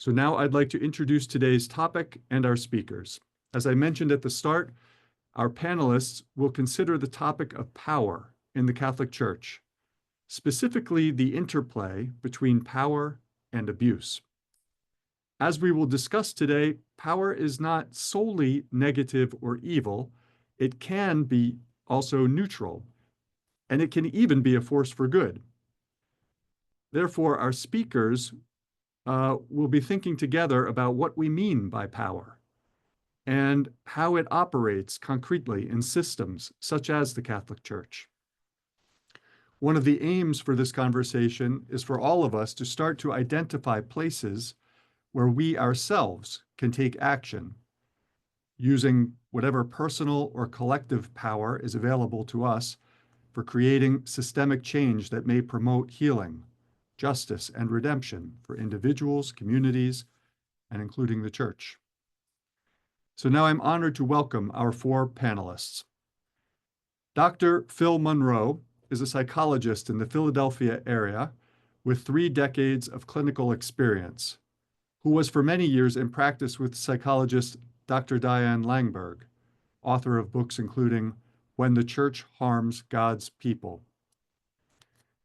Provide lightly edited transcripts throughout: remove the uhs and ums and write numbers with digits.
So now I'd like to introduce today's topic and our speakers. As I mentioned at the start, our panelists will consider the topic of power in the Catholic Church, specifically the interplay between power and abuse. As we will discuss today, power is not solely negative or evil. It can be also neutral, and it can even be a force for good. Therefore, our speakers will be thinking together about what we mean by power and how it operates concretely in systems such as the Catholic Church. One of the aims for this conversation is for all of us to start to identify places where we ourselves can take action using whatever personal or collective power is available to us for creating systemic change that may promote healing, justice, and redemption for individuals, communities, and including the Church. So now I'm honored to welcome our four panelists. Dr. Phil Monroe is a psychologist in the Philadelphia area with 3 decades of clinical experience, who was for many years in practice with psychologist Dr. Diane Langberg, author of books including When the Church Harms God's People.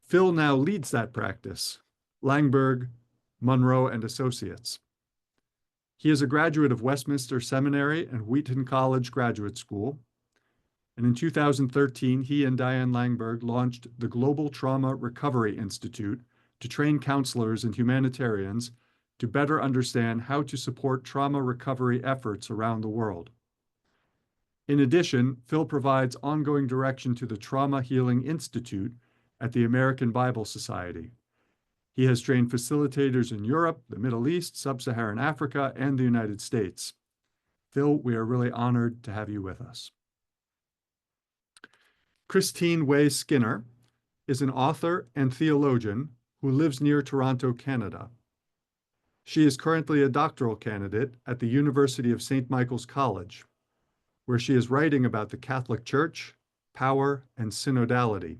Phil now leads that practice, Langberg, Monroe, and Associates. He is a graduate of Westminster Seminary and Wheaton College Graduate School. And in 2013, he and Diane Langberg launched the Global Trauma Recovery Institute to train counselors and humanitarians to better understand how to support trauma recovery efforts around the world. In addition, Phil provides ongoing direction to the Trauma Healing Institute at the American Bible Society. He has trained facilitators in Europe, the Middle East, Sub-Saharan Africa, and the United States. Phil, we are really honored to have you with us. Christine Way Skinner is an author and theologian who lives near Toronto, Canada. She is currently a doctoral candidate at the University of St. Michael's College, where she is writing about the Catholic Church, power, and synodality.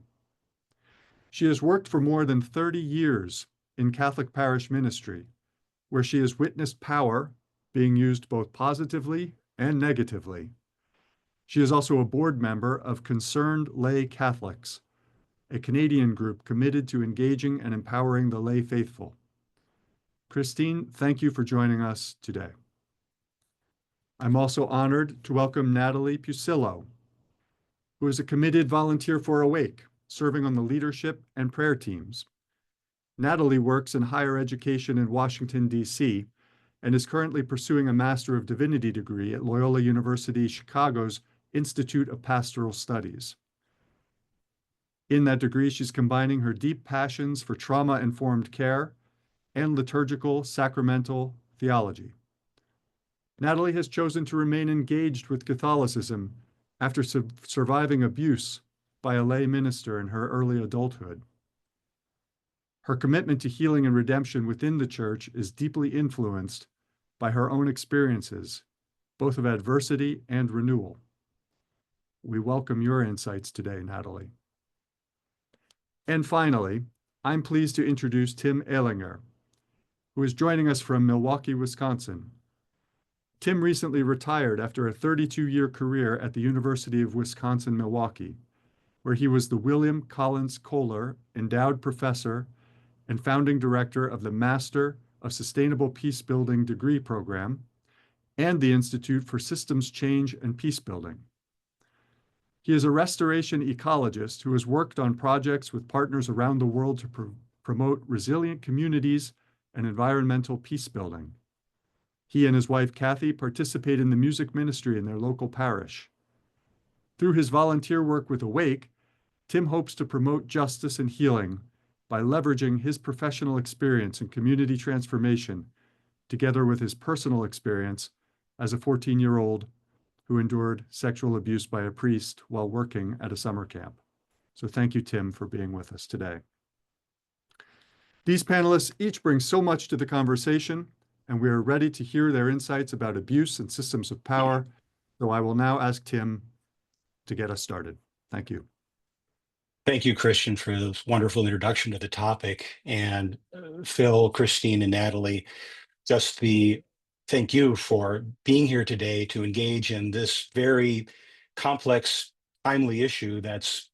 She has worked for more than 30 years in Catholic parish ministry, where she has witnessed power being used both positively and negatively. She is also a board member of Concerned Lay Catholics, a Canadian group committed to engaging and empowering the lay faithful. Christine, thank you for joining us today. I'm also honored to welcome Natalie Pucillo, who is a committed volunteer for Awake, serving on the leadership and prayer teams. Natalie works in higher education in Washington, D.C., and is currently pursuing a Master of Divinity degree at Loyola University Chicago's Institute of Pastoral Studies. In that degree, she's combining her deep passions for trauma-informed care and liturgical sacramental theology. Natalie has chosen to remain engaged with Catholicism after surviving abuse by a lay minister in her early adulthood. Her commitment to healing and redemption within the Church is deeply influenced by her own experiences, both of adversity and renewal. We welcome your insights today, Natalie. And finally, I'm pleased to introduce Tim Ehlinger, who is joining us from Milwaukee, Wisconsin. Tim recently retired after a 32-year career at the University of Wisconsin-Milwaukee, where he was the William Collins Kohler Endowed Professor and founding director of the Master of Sustainable Peacebuilding degree program and the Institute for Systems Change and Peacebuilding. He is a restoration ecologist who has worked on projects with partners around the world to promote resilient communities and environmental peacebuilding. He and his wife, Kathy, participate in the music ministry in their local parish. Through his volunteer work with Awake, Tim hopes to promote justice and healing by leveraging his professional experience in community transformation, together with his personal experience as a 14-year-old who endured sexual abuse by a priest while working at a summer camp. So thank you, Tim, for being with us today. These panelists each bring so much to the conversation, and we are ready to hear their insights about abuse and systems of power. So I will now ask Tim to get us started. Thank you. Thank you, Christian, for this wonderful introduction to the topic. And Phil, Christine, and Natalie, just thank you for being here today to engage in this very complex, timely issue that's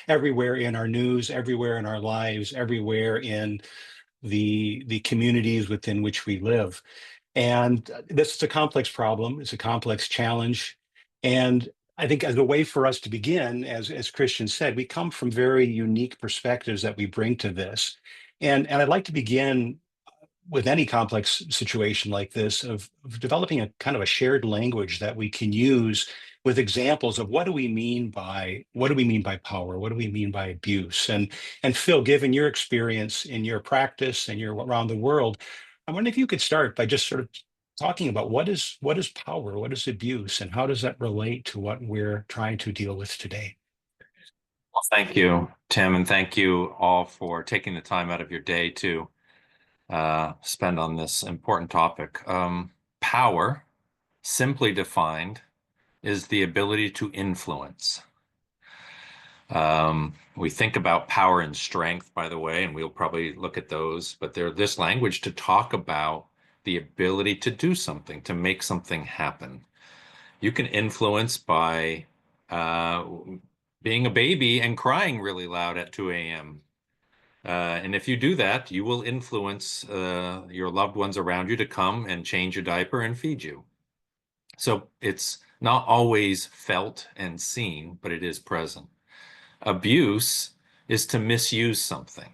everywhere in our news, everywhere in our lives, everywhere in the communities within which we live. And this is a complex problem. It's a complex challenge. And I think as a way for us to begin, as Christian said, we come from very unique perspectives that we bring to this. And I'd like to begin with any complex situation like this of developing a kind of a shared language that we can use with examples of what do we mean by power? What do we mean by abuse? And Phil, given your experience in your practice and your around the world, I wonder if you could start by just sort of talking about what is power, what is abuse, and how does that relate to what we're trying to deal with today? Well, thank you, Tim, and thank you all for taking the time out of your day to spend on this important topic. Power, simply defined, is the ability to influence. We think about power and strength, by the way, and we'll probably look at those, but there's this language to talk about the ability to do something, to make something happen. You can influence by being a baby and crying really loud at 2 a.m. And if you do that, you will influence your loved ones around you to come and change your diaper and feed you. So it's not always felt and seen, but it is present. Abuse is to misuse something,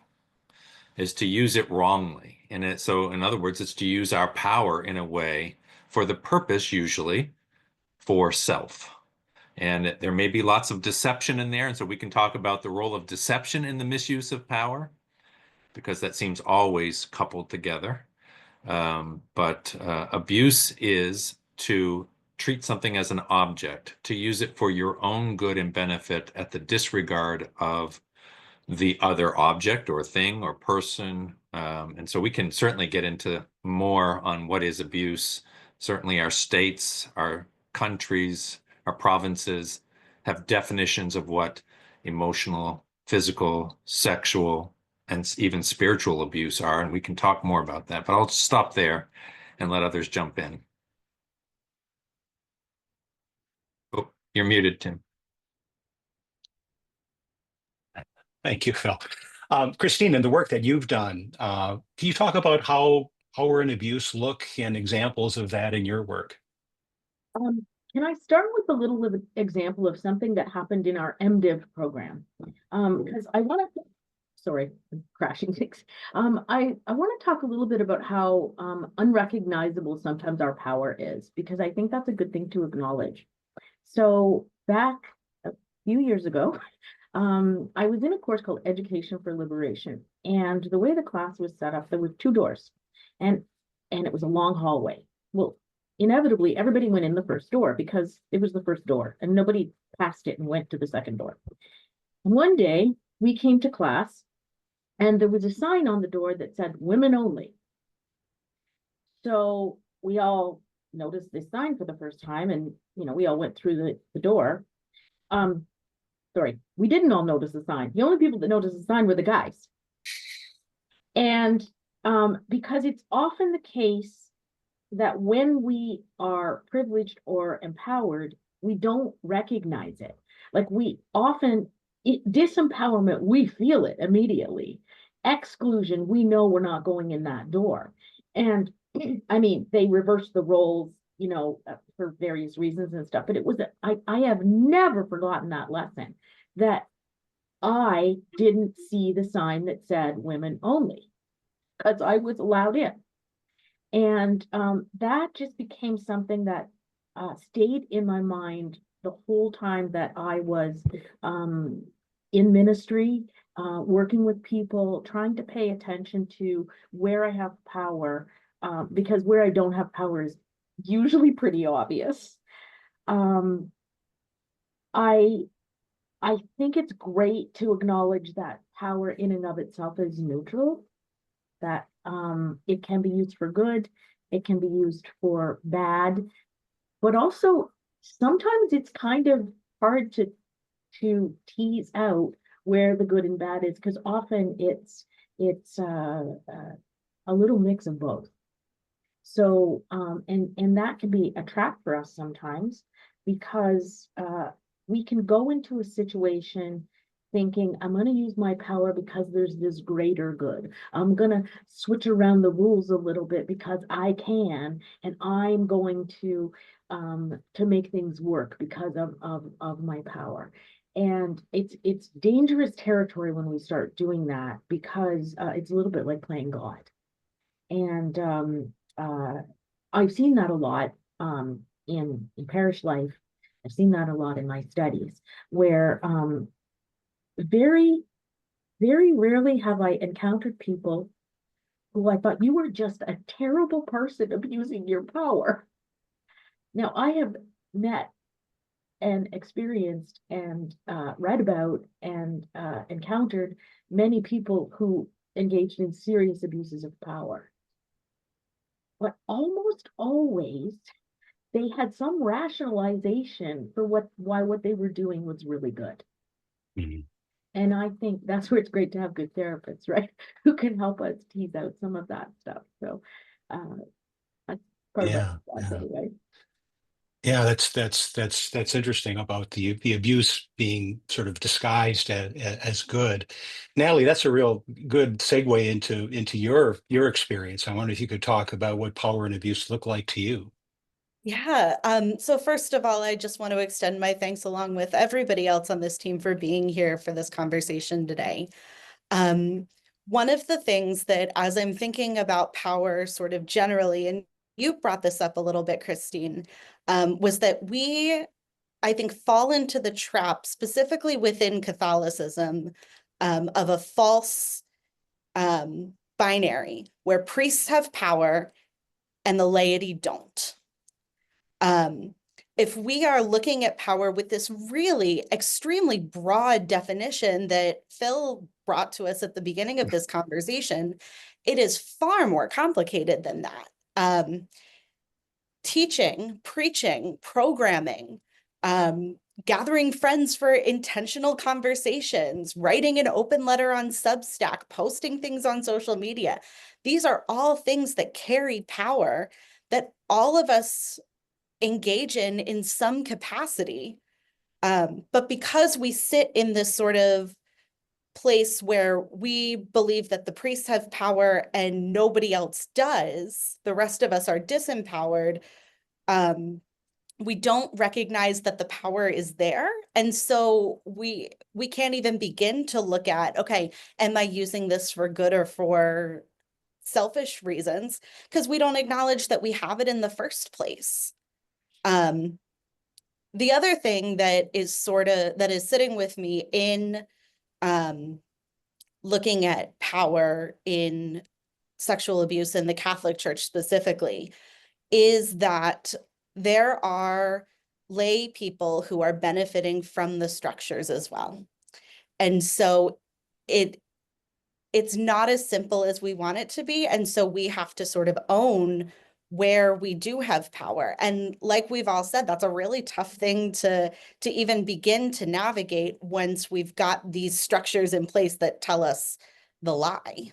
is to use it wrongly. And so in other words, it's to use our power in a way for the purpose, usually, for self. And there may be lots of deception in there. And so we can talk about the role of deception in the misuse of power, because that seems always coupled together. But abuse is to treat something as an object, to use it for your own good and benefit at the disregard of the other object or thing or person. And so we can certainly get into more on what is abuse. Certainly our states, our countries, our provinces have definitions of what emotional, physical, sexual, and even spiritual abuse are, and we can talk more about that. But I'll stop there and let others jump in. Oh, you're muted, Tim. Thank you, Phil. Christine, in the work that you've done, can you talk about how power and abuse look and examples of that in your work? Can I start with a little example of something that happened in our MDiv program? Because I want to, sorry, I'm crashing things. I want to talk a little bit about how unrecognizable sometimes our power is, because I think that's a good thing to acknowledge. So back a few years ago, I was in a course called Education for Liberation, and the way the class was set up, there were two doors, and it was a long hallway. Well, inevitably, everybody went in the first door because it was the first door, and nobody passed it and went to the second door. And one day, we came to class, and there was a sign on the door that said "Women Only." So we all noticed this sign for the first time, and we all went through the door. Sorry, we didn't all notice the sign. The only people that noticed the sign were the guys. And because it's often the case that when we are privileged or empowered, we don't recognize it. Like disempowerment, we feel it immediately. Exclusion, we know we're not going in that door. And I mean, they reverse the roles, for various reasons and stuff. But I have never forgotten that lesson, that I didn't see the sign that said "Women Only" because I was allowed in. And that just became something that stayed in my mind the whole time that I was in ministry, working with people, trying to pay attention to where I have power, because where I don't have power is usually pretty obvious. I think it's great to acknowledge that power in and of itself is neutral, that it can be used for good, it can be used for bad, but also sometimes it's kind of hard to tease out where the good and bad is, because often it's a little mix of both. So, and that can be a trap for us sometimes because we can go into a situation thinking, I'm going to use my power because there's this greater good. I'm going to switch around the rules a little bit because I can, and I'm going to make things work because of my power. And it's dangerous territory when we start doing that because it's a little bit like playing God. And I've seen that a lot in parish life. I've seen that a lot in my studies, where very, very rarely have I encountered people who I thought, you were just a terrible person abusing your power. Now, I have met and experienced and read about and encountered many people who engaged in serious abuses of power. But almost always they had some rationalization for why what they were doing was really good. Mhm. And I think that's where it's great to have good therapists, right? Who can help us tease out some of that stuff. So that's part of Yeah, what I yeah. say, right? Yeah, that's interesting about the abuse being sort of disguised as good. Natalie, that's a real good segue into your experience. I wonder if you could talk about what power and abuse look like to you. Yeah. So first of all, I just want to extend my thanks along with everybody else on this team for being here for this conversation today. One of the things that as I'm thinking about power sort of generally, and you brought this up a little bit, Christine, was that we, I think, fall into the trap, specifically within Catholicism, of a false binary where priests have power and the laity don't. If we are looking at power with this really extremely broad definition that Phil brought to us at the beginning of this conversation, it is far more complicated than that. Teaching, preaching, programming, gathering friends for intentional conversations, writing an open letter on Substack, posting things on social media. These are all things that carry power that all of us engage in some capacity. But because we sit in this sort of place where we believe that the priests have power and nobody else does, the rest of us are disempowered, we don't recognize that the power is there. And so we can't even begin to look at, okay, am I using this for good or for selfish reasons? Because we don't acknowledge that we have it in the first place. The other thing that is sitting with me in looking at power in sexual abuse in the Catholic Church specifically is that there are lay people who are benefiting from the structures as well. And so it's not as simple as we want it to be. And so we have to sort of own where we do have power. And like we've all said, that's a really tough thing to even begin to navigate once we've got these structures in place that tell us the lie.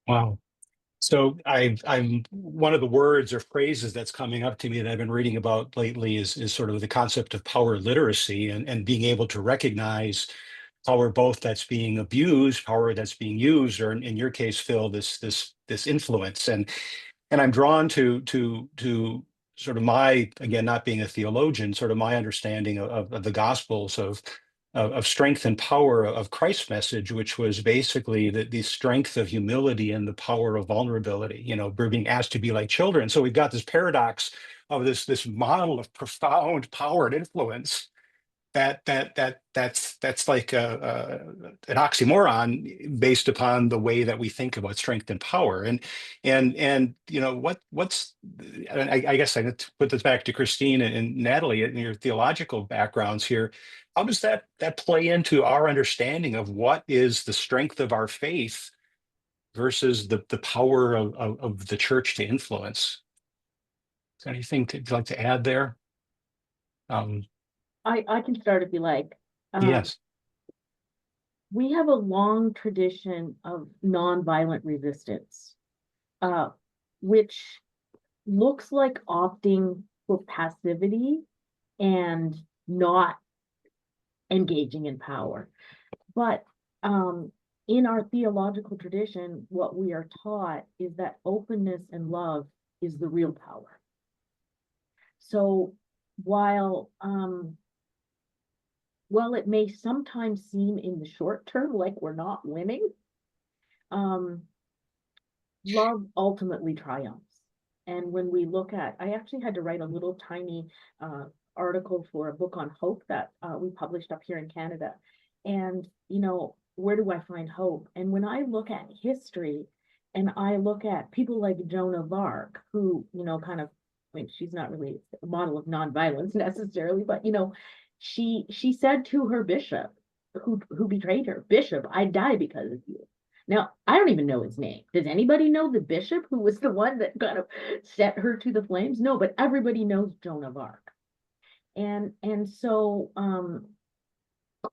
Wow. So I'm one of the words or phrases that's coming up to me that I've been reading about lately is sort of the concept of power literacy and being able to recognize power both that's being abused, power that's being used, or in your case, Phil, this influence. And I'm drawn to sort of my, again, not being a theologian, sort of my understanding of the Gospels of strength and power of Christ's message, which was basically the strength of humility and the power of vulnerability. You know, we're being asked to be like children. So we've got this paradox of this model of profound power and influence that's like an oxymoron based upon the way that we think about strength and power. And you know what's I guess I put this back to Christine and Natalie and your theological backgrounds here. How does that play into our understanding of what is the strength of our faith versus the power of the church to influence? Is there anything you'd like to add there? I can start if you like. Yes. we have a long tradition of nonviolent resistance, which looks like opting for passivity and not engaging in power. But in our theological tradition, what we are taught is that openness and love is the real power. So while it may sometimes seem in the short term like we're not winning, love ultimately triumphs. And when we look at, I actually had to write a little tiny article for a book on hope that we published up here in Canada. And, where do I find hope? And when I look at history and I look at people like Joan of Arc, who, kind of, I mean, she's not really a model of nonviolence necessarily, but, she said to her bishop who betrayed her, "Bishop, I die because of you." Now, I don't even know his name. Does anybody know the bishop who was the one that kind of set her to the flames? No, but everybody knows Joan of Arc. And so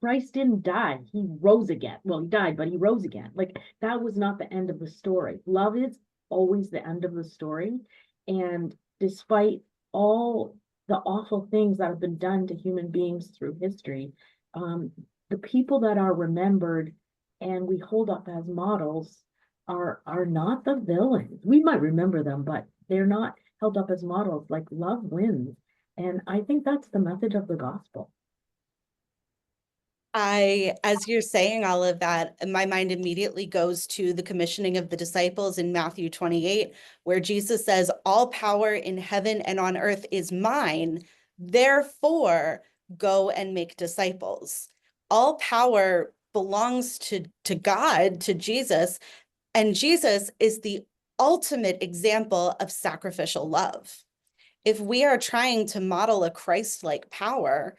Christ didn't die. He rose again. Well, he died, but he rose again. Like, that was not the end of the story. Love is always the end of the story. And despite all the awful things that have been done to human beings through history, the people that are remembered and we hold up as models are not the villains. We might remember them, but they're not held up as models. Like, love wins. And I think that's the message of the gospel. As you're saying all of that, my mind immediately goes to the commissioning of the disciples in Matthew 28, where Jesus says, "All power in heaven and on earth is mine. Therefore, go and make disciples." All power belongs to God, to Jesus, and Jesus is the ultimate example of sacrificial love. If we are trying to model a Christ-like power,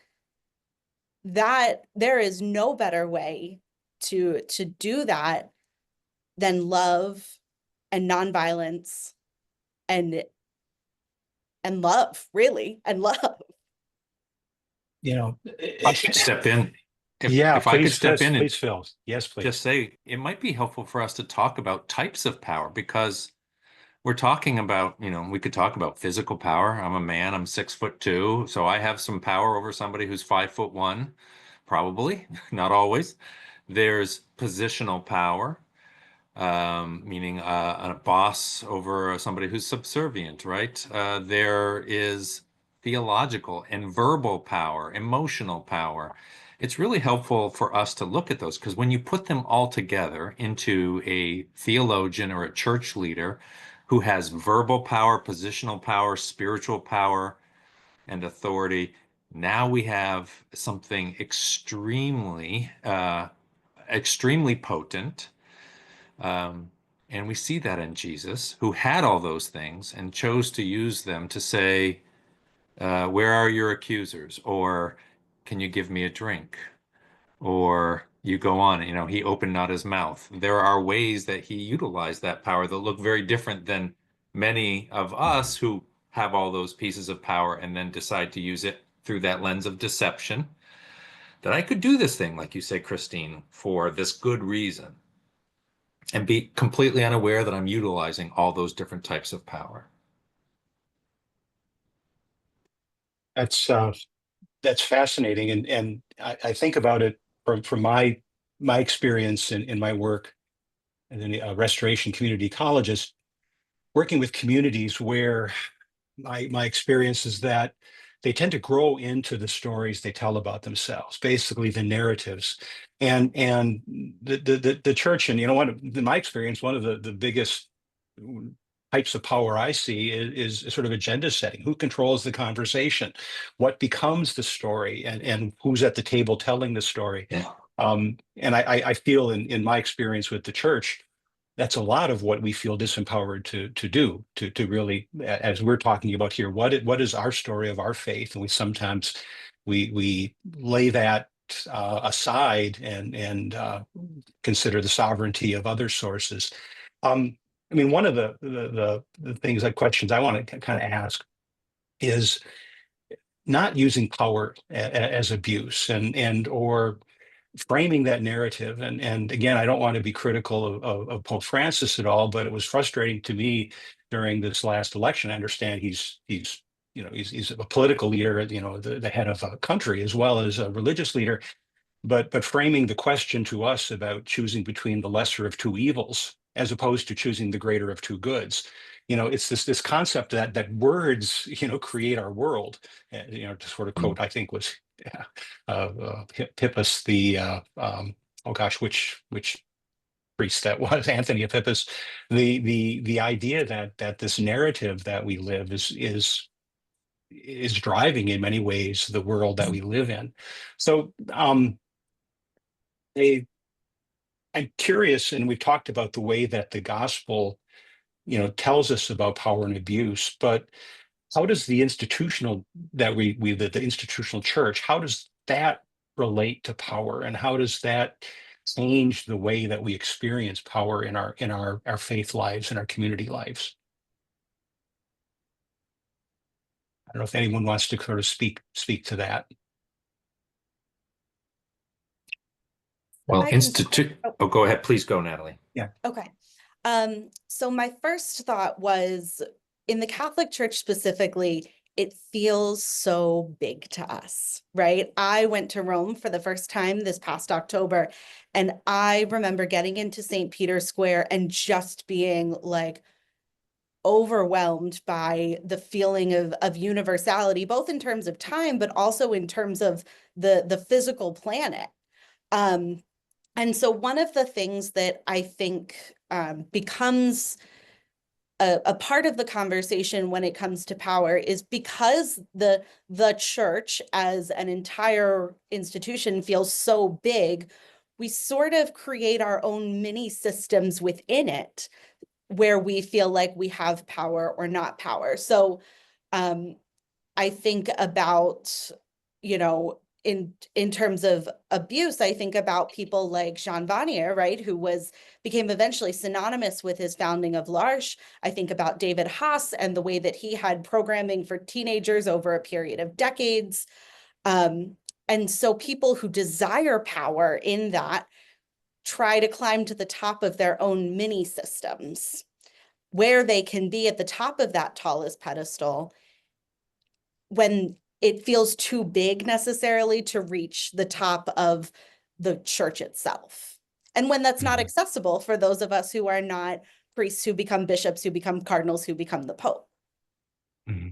that there is no better way to do that than love and nonviolence and love, really, and love. I could step in. If I could please, step in, and please, Phil. Yes, please. just say it might be helpful for us to talk about types of power, because we're talking about, we could talk about physical power. I'm a man, I'm 6'2", so I have some power over somebody who's 5'1", probably, not always. There's positional power, meaning a boss over somebody who's subservient, right? There is theological and verbal power, emotional power. It's really helpful for us to look at those, because when you put them all together into a theologian or a church leader who has verbal power, positional power, spiritual power, and authority, now we have something extremely potent. And we see that in Jesus, who had all those things and chose to use them to say, where are your accusers? Or can you give me a drink? Or you go on, he opened not his mouth. There are ways that he utilized that power that look very different than many of us who have all those pieces of power and then decide to use it through that lens of deception. That I could do this thing, like you say, Christine, for this good reason, and be completely unaware that I'm utilizing all those different types of power. That's fascinating, and I think about it from my experience in my work as a restoration community ecologist, working with communities where my experience is that they tend to grow into the stories they tell about themselves, basically the narratives, and the church. And in my experience, one of the biggest types of power I see is sort of agenda setting. Who controls the conversation? What becomes the story? And who's at the table telling the story? Yeah. And I feel in my experience with the church, that's a lot of what we feel disempowered to do, to really, as we're talking about here, what is our story of our faith? And we sometimes we lay that aside and consider the sovereignty of other sources. One of the things, like questions I want to kind of ask is not using power as abuse or framing that narrative. And again, I don't want to be critical of Pope Francis at all, but it was frustrating to me during this last election. I understand he's a political leader, the head of a country as well as a religious leader, but framing the question to us about choosing between the lesser of two evils as opposed to choosing the greater of two goods. It's this concept that words, create our world. To sort of quote, I think was Hippus, which priest that was, Anthony of Hippus, the idea that this narrative that we live is driving in many ways the world that we live in. So I'm curious, and we've talked about the way that the gospel, tells us about power and abuse, but how does the institutional the institutional church, how does that relate to power, and how does that change the way that we experience power in our faith lives and our community lives? I don't know if anyone wants to sort of speak to that. Well, I can oh, go ahead. Please go, Natalie. Yeah. Okay. So my first thought was, in the Catholic Church specifically, it feels so big to us, right? I went to Rome for the first time this past October, and I remember getting into St. Peter's Square and just being like overwhelmed by the feeling of universality, both in terms of time, but also in terms of the physical planet. And so one of the things that I think becomes a part of the conversation when it comes to power is, because the church as an entire institution feels so big, we sort of create our own mini systems within it where we feel like we have power or not power. So I think about, in terms of abuse, I think about people like Jean Vanier, right, who became eventually synonymous with his founding of L'Arche. I think about David Haas and the way that he had programming for teenagers over a period of decades. And so people who desire power in that try to climb to the top of their own mini systems, where they can be at the top of that tallest pedestal when it feels too big necessarily to reach the top of the church itself. And when that's not accessible for those of us who are not priests, who become bishops, who become cardinals, who become the Pope. Mm-hmm.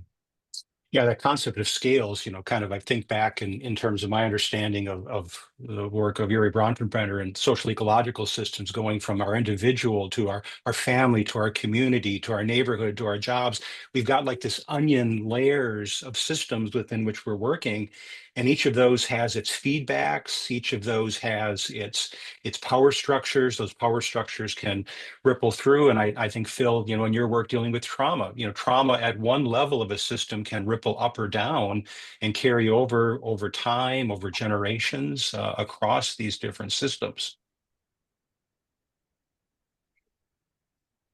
Yeah, that concept of scales, kind of, I think back in terms of my understanding of the work of Yuri Bronfenbrenner and social ecological systems, going from our individual to our family, to our community, to our neighborhood, to our jobs. We've got like this onion layers of systems within which we're working. And each of those has its feedbacks. Each of those has its power structures. Those power structures can ripple through. And I think, Phil, in your work dealing with trauma, trauma at one level of a system can ripple up or down and carry over time, over generations, across these different systems.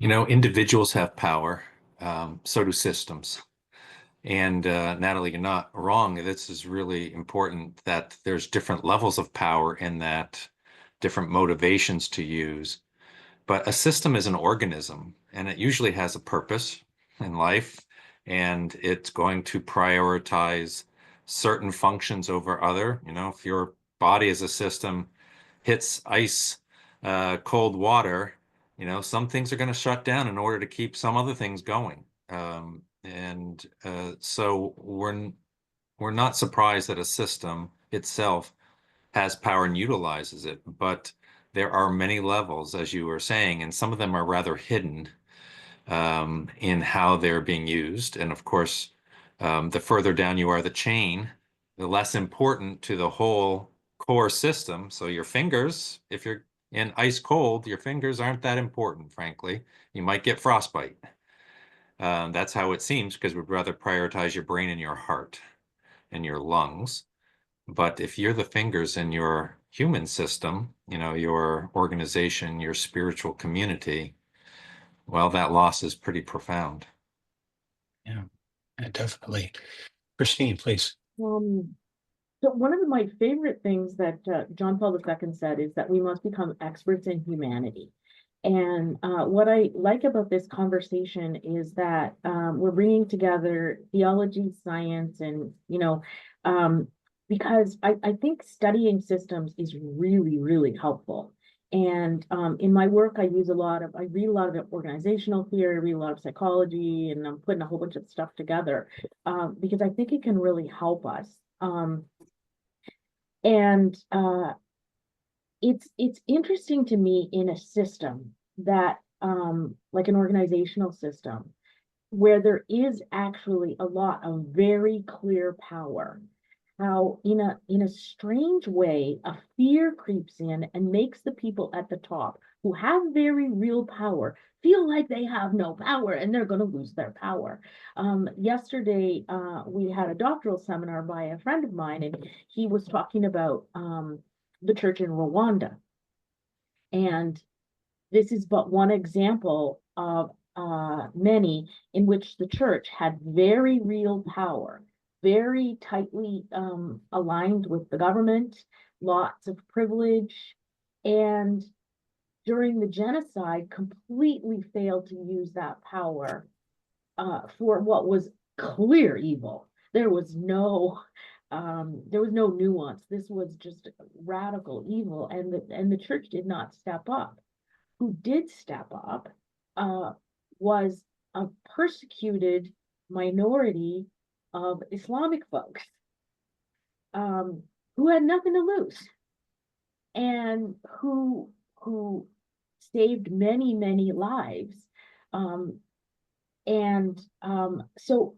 Individuals have power, so do systems. And Natalie, you're not wrong. This is really important, that there's different levels of power in that, different motivations to use. But a system is an organism, and it usually has a purpose in life, and it's going to prioritize certain functions over other. If your body as a system hits ice, cold water, some things are going to shut down in order to keep some other things going. So we're not surprised that a system itself has power and utilizes it, but there are many levels, as you were saying, and some of them are rather hidden in how they're being used. And of course, the further down you are the chain, the less important to the whole core system. So your fingers, if you're in ice cold, your fingers aren't that important, frankly. You might get frostbite. That's how it seems, because we'd rather prioritize your brain and your heart and your lungs. But if you're the fingers in your human system, your organization, your spiritual community, well, that loss is pretty profound. Yeah, definitely. Christine, please. So one of my favorite things that John Paul II said is that we must become experts in humanity. And what I like about this conversation is that we're bringing together theology, science, and, because I think studying systems is really, really helpful. And in my work, I read a lot of organizational theory, I read a lot of psychology, and I'm putting a whole bunch of stuff together because I think it can really help us. And it's interesting to me in a system that like an organizational system where there is actually a lot of very clear power, how in a strange way a fear creeps in and makes the people at the top who have very real power feel like they have no power and they're going to lose their power. Yesterday we had a doctoral seminar by a friend of mine, and he was talking about the church in Rwanda. And this is but one example of many in which the church had very real power, very tightly aligned with the government, lots of privilege, and during the genocide completely failed to use that power for what was clear evil. There was no nuance. This was just radical evil, and the church did not step up. Who did step up was a persecuted minority of Islamic folks who had nothing to lose, and who saved many, many lives. So,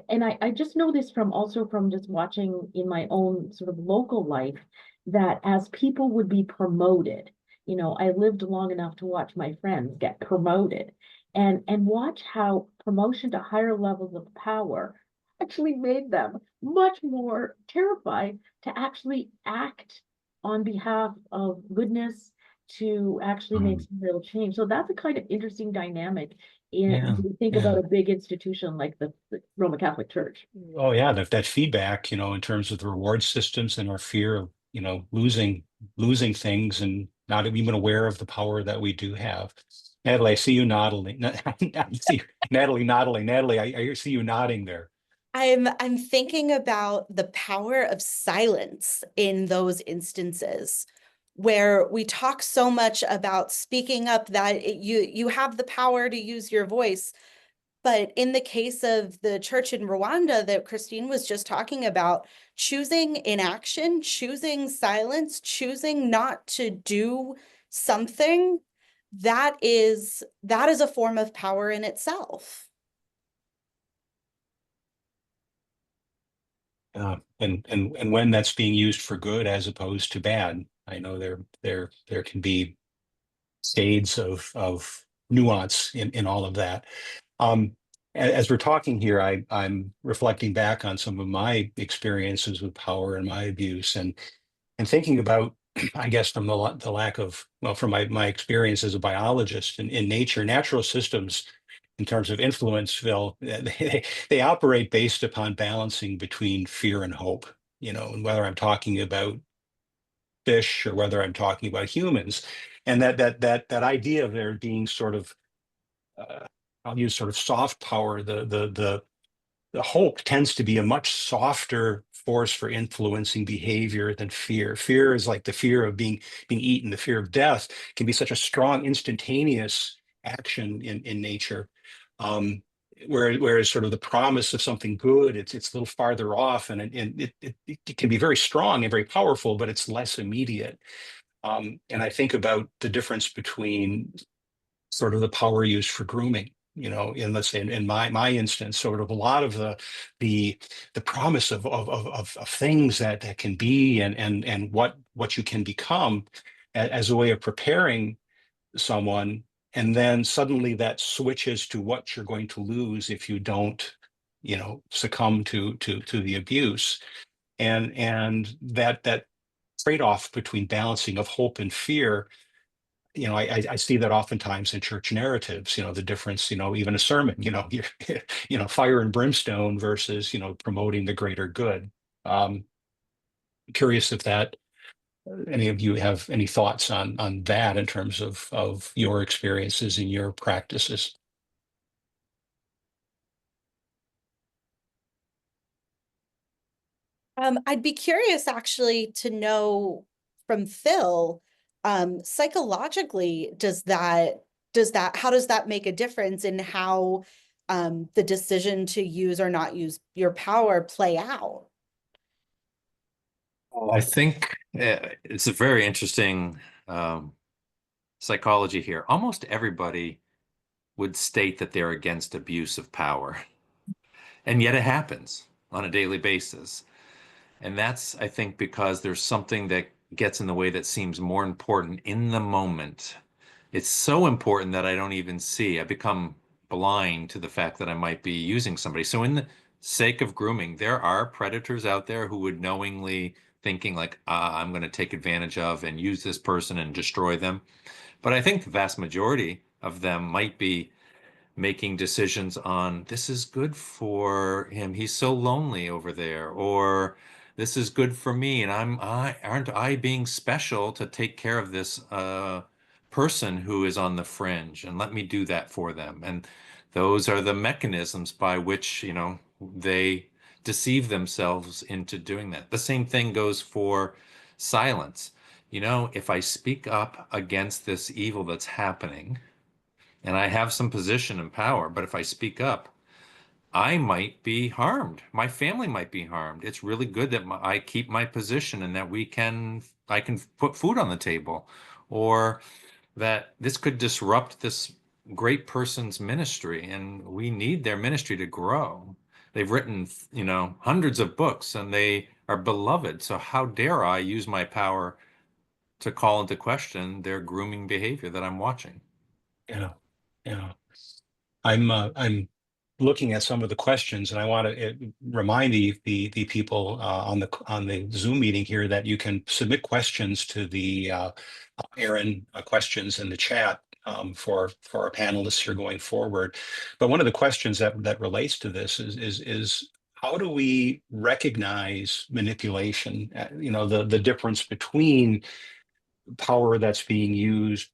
and I just know this from just watching in my own sort of local life, that as people would be promoted, I lived long enough to watch my friends get promoted and watch how promotion to higher levels of power actually made them much more terrified to actually act on behalf of goodness, to actually make some real change. So that's a kind of interesting dynamic when you think about a big institution like the Roman Catholic Church. Oh yeah, that feedback, in terms of the reward systems and our fear of, losing things and not even aware of the power that we do have. Natalie, I see you nodding. Natalie, I see you nodding there. I'm thinking about the power of silence in those instances where we talk so much about speaking up, that you have the power to use your voice. But in the case of the church in Rwanda that Christine was just talking about, choosing inaction, choosing silence, choosing not to do something, that is a form of power in itself. And when that's being used for good as opposed to bad, I know there can be shades of nuance in all of that. As we're talking here, I'm reflecting back on some of my experiences with power and my abuse, and thinking about, I guess, from the lack of, well, from my experience as a biologist in nature, natural systems, in terms of influence, Phil, they operate based upon balancing between fear and hope, and whether I'm talking about fish or whether I'm talking about humans, and that idea of there being sort of, I'll use sort of soft power. The hope tends to be a much softer force for influencing behavior than fear. Fear is like the fear of being eaten. The fear of death can be such a strong, instantaneous action in nature. Whereas sort of the promise of something good, it's a little farther off, and it can be very strong and very powerful, but it's less immediate. And I think about the difference between sort of the power used for grooming, in, let's say, in my instance, sort of a lot of the promise of things that can be, and what you can become as a way of preparing someone, and then suddenly that switches to what you're going to lose if you don't, succumb to the abuse, and that trade-off between balancing of hope and fear. I see that oftentimes in church narratives, the difference, even a sermon, fire and brimstone versus, promoting the greater good. curious if that any of you have any thoughts on that in terms of your experiences and your practices. I'd be curious actually to know from Phil, psychologically, how does that make a difference in how the decision to use or not use your power play out? I think it's a very interesting psychology here. Almost everybody would state that they're against abuse of power, and yet it happens on a daily basis. And that's, I think, because there's something that gets in the way that seems more important in the moment. It's so important that I don't even see. I become blind to the fact that I might be using somebody. So in the sake of grooming, there are predators out there who would knowingly thinking like, I'm going to take advantage of and use this person and destroy them. But I think the vast majority of them might be making decisions on this is good for him. He's so lonely over there, or this is good for me, and aren't I being special to take care of this person who is on the fringe, and let me do that for them. And those are the mechanisms by which, they deceive themselves into doing that. The same thing goes for silence. If I speak up against this evil that's happening, and I have some position and power, but if I speak up, I might be harmed. My family might be harmed. It's really good that I keep my position and that I can put food on the table, or that this could disrupt this great person's ministry, and we need their ministry to grow. They've written, hundreds of books, and they are beloved. So how dare I use my power to call into question their grooming behavior that I'm watching? Yeah, yeah. I'm looking at some of the questions, and I want to remind the people on the Zoom meeting here that you can submit questions to the Aaron questions in the chat for our panelists here going forward. But one of the questions that relates to this is how do we recognize manipulation? The difference between power that's being used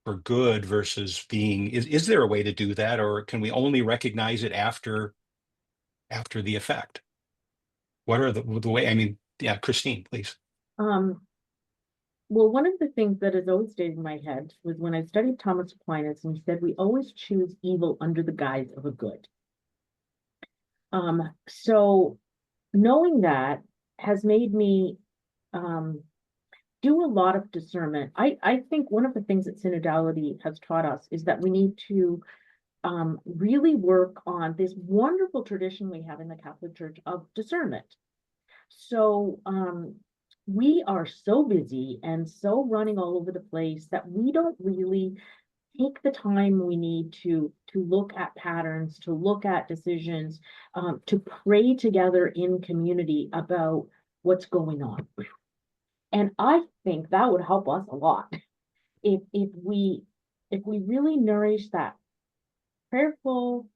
for good versus is there a way to do that, or can we only recognize it after the effect? What are the way? I mean, yeah, Christine, please. Well, one of the things that has always stayed in my head was when I studied Thomas Aquinas, and he said we always choose evil under the guise of a good. So knowing that has made me do a lot of discernment. I think one of the things that synodality has taught us is that we need to really work on this wonderful tradition we have in the Catholic Church of discernment. So we are so busy and so running all over the place that we don't really take the time we need to look at patterns, to look at decisions, to pray together in community about what's going on. And I think that would help us a lot if we really nourish that prayerful,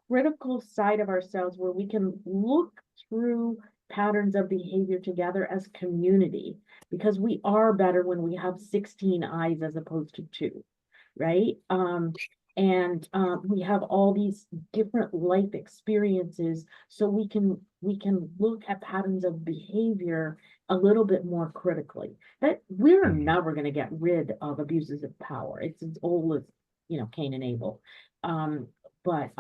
critical side of ourselves where we can look through patterns of behavior together as community, because we are better when we have 16 eyes as opposed to 2, right? And we have all these different life experiences, so we can look at patterns of behavior a little bit more critically. That we're never going to get rid of abuses of power. It's as old as Cain and Abel. But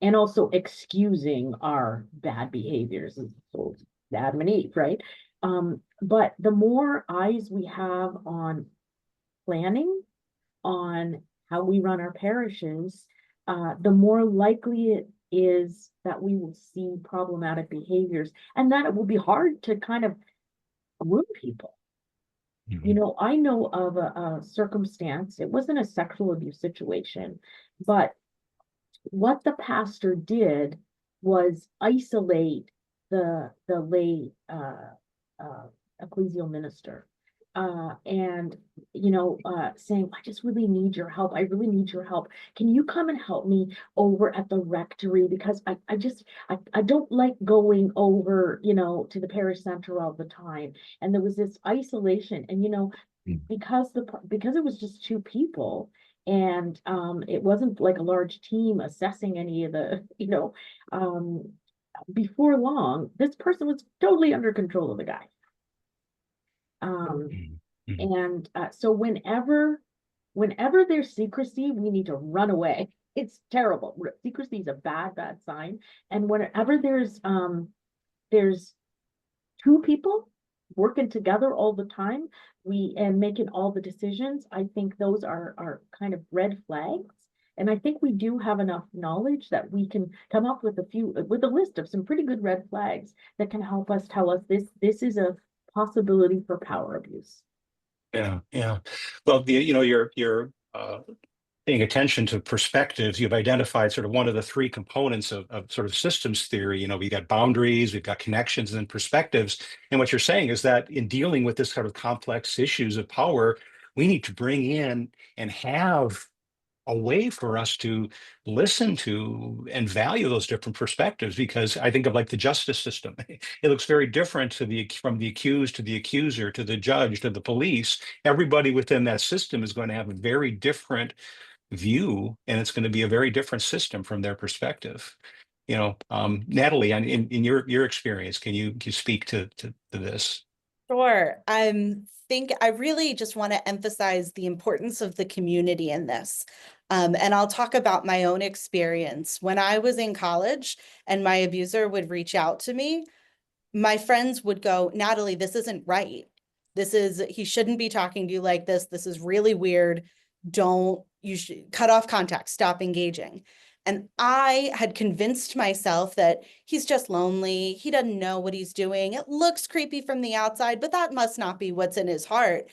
and also excusing our bad behaviors, as old as Adam and Eve, right? But the more eyes we have on planning, on how we run our parishes, the more likely it is that we will see problematic behaviors, and that it will be hard to kind of groom people. I know of a circumstance, it wasn't a sexual abuse situation, but what the pastor did was isolate the lay ecclesial minister and saying, I just really need your help. I really need your help. Can you come and help me over at the rectory? Because I don't like going over, to the parish center all the time. And there was this isolation, and because it was just two people, and it wasn't like a large team assessing any of the, before long, this person was totally under control of the guy. And so whenever there's secrecy, we need to run away. It's terrible. Secrecy is a bad sign. And whenever there's two people working together all the time, and making all the decisions, I think those are kind of red flags. And I think we do have enough knowledge that we can come up with a list of some pretty good red flags that can help us tell us this is a possibility for power abuse. Yeah, yeah. Well, you're paying attention to perspectives. You've identified sort of one of the three components of sort of systems theory. We've got boundaries, we've got connections, and then perspectives. And what you're saying is that in dealing with this sort of complex issues of power, we need to bring in and have a way for us to listen to and value those different perspectives, because I think of like the justice system. It looks very different from the accused to the accuser to the judge to the police. Everybody within that system is going to have a very different view, and it's going to be a very different system from their perspective. Natalie, in your experience, can you speak to this? Sure. I really just want to emphasize the importance of the community in this. And I'll talk about my own experience. When I was in college and my abuser would reach out to me, my friends would go, Natalie, this isn't right. He shouldn't be talking to you like this. This is really weird. You should cut off contact, stop engaging. And I had convinced myself that he's just lonely. He doesn't know what he's doing. It looks creepy from the outside, but that must not be what's in his heart.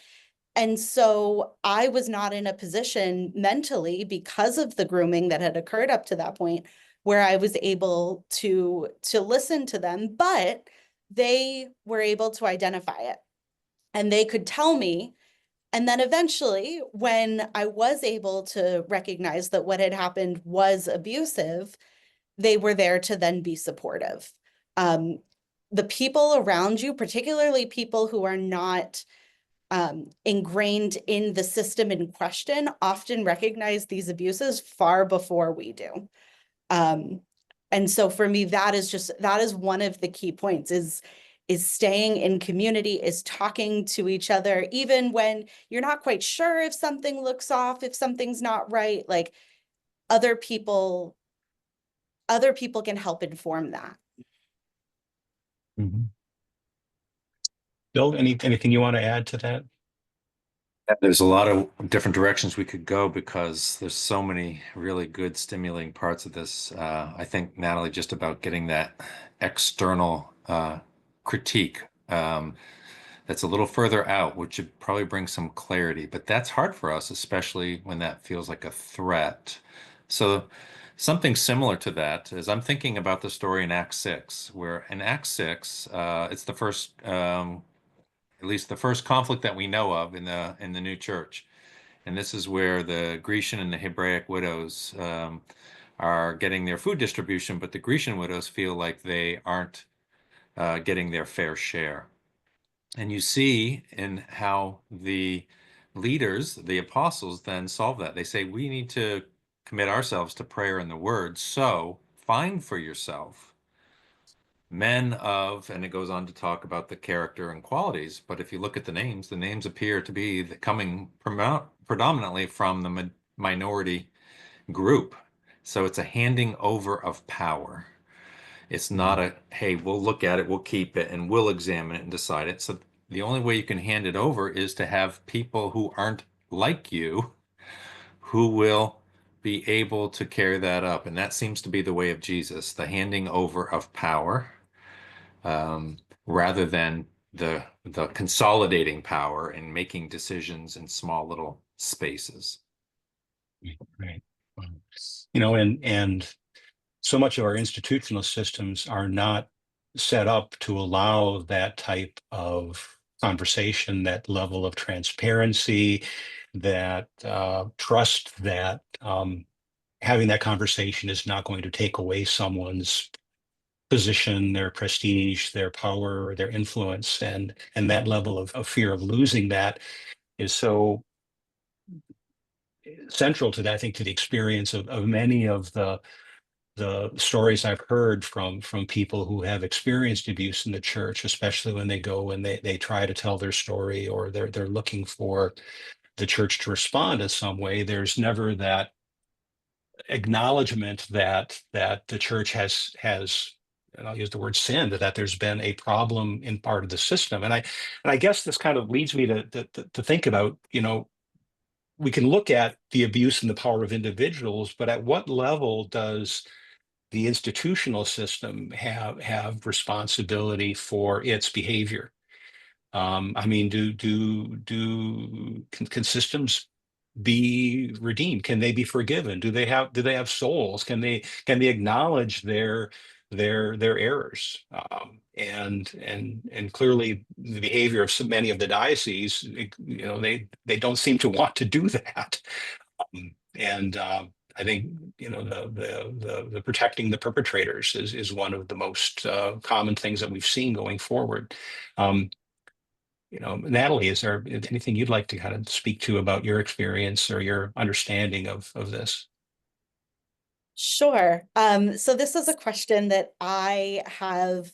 And so I was not in a position mentally, because of the grooming that had occurred up to that point, where I was able to listen to them, but they were able to identify it and they could tell me. And then eventually, when I was able to recognize that what had happened was abusive, they were there to then be supportive. The people around you, particularly people who are not ingrained in the system in question, often recognize these abuses far before we do. And so for me, that is one of the key points, is staying in community, is talking to each other, even when you're not quite sure if something looks off, if something's not right. Like, other people can help inform that. Mm-hmm. Bill, anything you want to add to that? There's a lot of different directions we could go, because there's so many really good stimulating parts of this. I think, Natalie, just about getting that external critique that's a little further out, which would probably bring some clarity, but that's hard for us, especially when that feels like a threat. So something similar to that is, I'm thinking about the story in Act 6, where in Act 6, it's the first, at least the first conflict that we know of in the new church. And this is where the Grecian and the Hebraic widows are getting their food distribution, but the Grecian widows feel like they aren't getting their fair share. And you see in how the leaders, the apostles, then solve that. They say, we need to commit ourselves to prayer and the word. So find for yourself men of, and it goes on to talk about the character and qualities. But if you look at the names appear to be coming predominantly from the minority group. So it's a handing over of power. It's not a, hey, we'll look at it, we'll keep it, and we'll examine it and decide it. So the only way you can hand it over is to have people who aren't like you, who will be able to carry that up. And that seems to be the way of Jesus, the handing over of power, rather than the consolidating power and making decisions in small little spaces. Right. And so much of our institutional systems are not set up to allow that type of conversation, that level of transparency, that trust that having that conversation is not going to take away someone's position, their prestige, their power, their influence, and that level of fear of losing that is so central to that, I think, to the experience of many of the stories I've heard from people who have experienced abuse in the church, especially when they go and they try to tell their story, or they're looking for the church to respond in some way. There's never that acknowledgement that the church has, and I'll use the word sin, that there's been a problem in part of the system. And I guess this kind of leads me to think about, we can look at the abuse and the power of individuals, but at what level does the institutional system have responsibility for its behavior? I mean, can systems be redeemed? Can they be forgiven? Do they have souls? Can they acknowledge their errors? And clearly the behavior of so many of the dioceses, they don't seem to want to do that. And I think the protecting the perpetrators is one of the most common things that we've seen going forward. Natalie, is there anything you'd like to kind of speak to about your experience or your understanding of this? Sure. So this is a question that I have,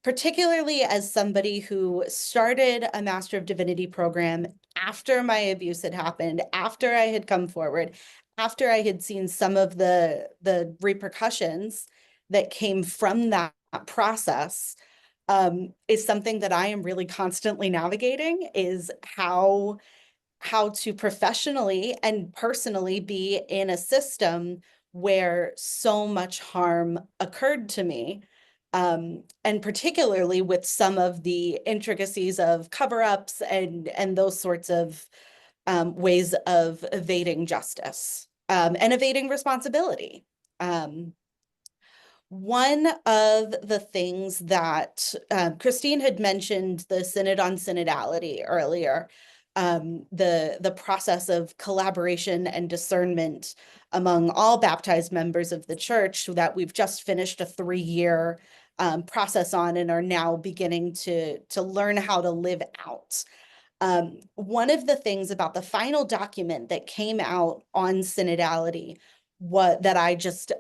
particularly as somebody who started a Master of Divinity program after my abuse had happened, after I had come forward, after I had seen some of the repercussions that came from that process, is something that I am really constantly navigating, is how to professionally and personally be in a system where so much harm occurred to me. And particularly with some of the intricacies of cover-ups and those sorts of ways of evading justice and evading responsibility. One of the things that Christine had mentioned, the Synod on Synodality earlier, the process of collaboration and discernment among all baptized members of the church that we've just finished a 3-year process on and are now beginning to learn how to live out. One of the things about the final document that came out on synodality, that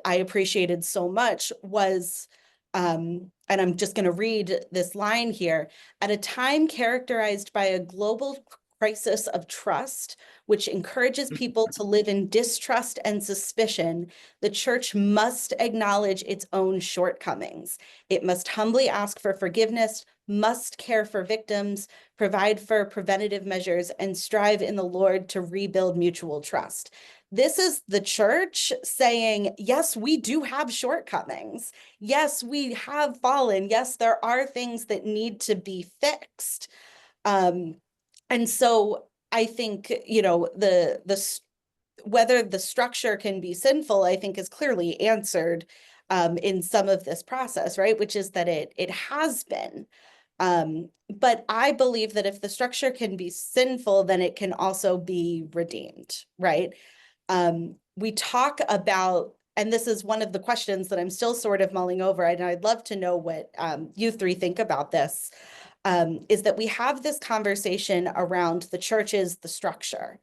I appreciated so much was, and I'm just going to read this line here: at a time characterized by a global crisis of trust, which encourages people to live in distrust and suspicion, the church must acknowledge its own shortcomings. It must humbly ask for forgiveness, must care for victims, provide for preventative measures, and strive in the Lord to rebuild mutual trust. This is the church saying, yes, we do have shortcomings. Yes, we have fallen. Yes, there are things that need to be fixed. And so I think, whether the structure can be sinful, I think is clearly answered in some of this process, right? Which is that it has been. But I believe that if the structure can be sinful, then it can also be redeemed, right? We talk about, and this is one of the questions that I'm still sort of mulling over, and I'd love to know what you three think about this, is that we have this conversation around the church is the structure.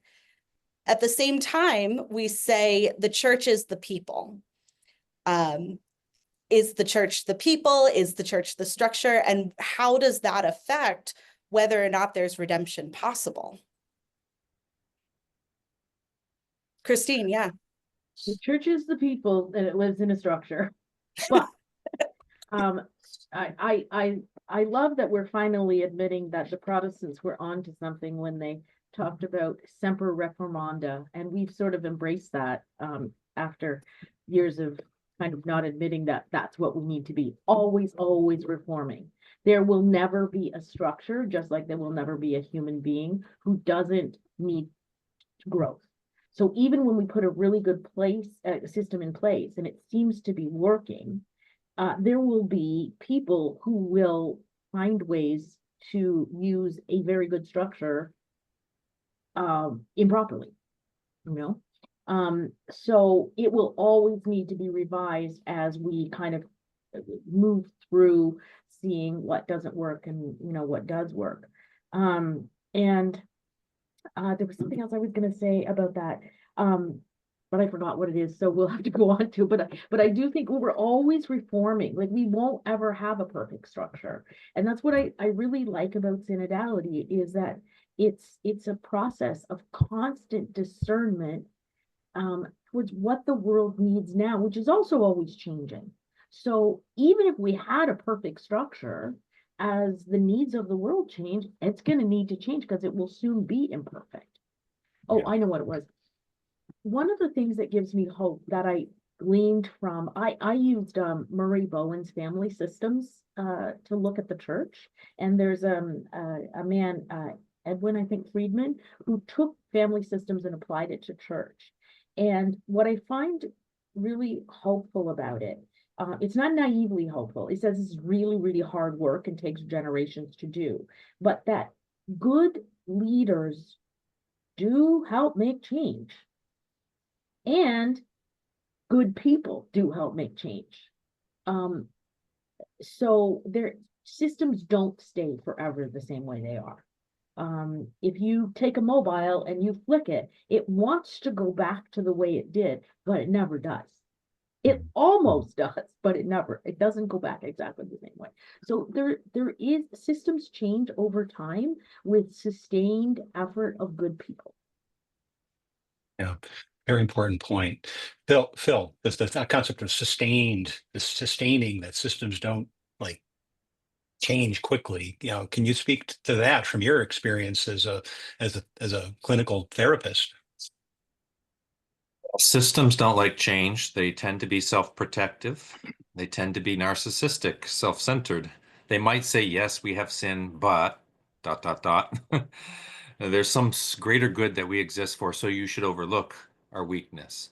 At the same time, we say the church is the people. Is the church the people? Is the church the structure? And how does that affect whether or not there's redemption possible? Christine, yeah. The church is the people and it lives in a structure. But I love that we're finally admitting that the Protestants were onto something when they talked about semper reformanda, and we've sort of embraced that after years of kind of not admitting that that's what we need to be, always reforming. There will never be a structure, just like there will never be a human being who doesn't need growth. So even when we put a really good system in place and it seems to be working, there will be people who will find ways to use a very good structure improperly, you know? So it will always need to be revised as we kind of move through seeing what doesn't work and, you know, what does work. And there was something else I was going to say about that. But I forgot what it is, so we'll have to go on to, but I do think we're always reforming, like we won't ever have a perfect structure. And that's what I really like about synodality, is that it's a process of constant discernment towards what the world needs now, which is also always changing. So even if we had a perfect structure, as the needs of the world change, it's going to need to change because it will soon be imperfect. Oh, I know what it was. One of the things that gives me hope that I gleaned from, I used Murray Bowen's family systems to look at the church. And there's a man, Edwin, I think Friedman, who took family systems and applied it to church. And what I find really hopeful about it, it's not naively hopeful. It says it's really, really hard work and takes generations to do, but that good leaders do help make change. And good people do help make change. So their systems don't stay forever the same way they are. If you take a mobile and you flick it, it wants to go back to the way it did, but it never does. It almost does, but it doesn't go back exactly the same way. So there is systems change over time with sustained effort of good people. Yeah, very important point. Phil, the concept of sustaining that systems don't like change quickly. You know, can you speak to that from your experience as a clinical therapist? Systems don't like change. They tend to be self-protective. They tend to be narcissistic, self-centered. They might say, yes, we have sin, but ... There's some greater good that we exist for, so you should overlook our weakness.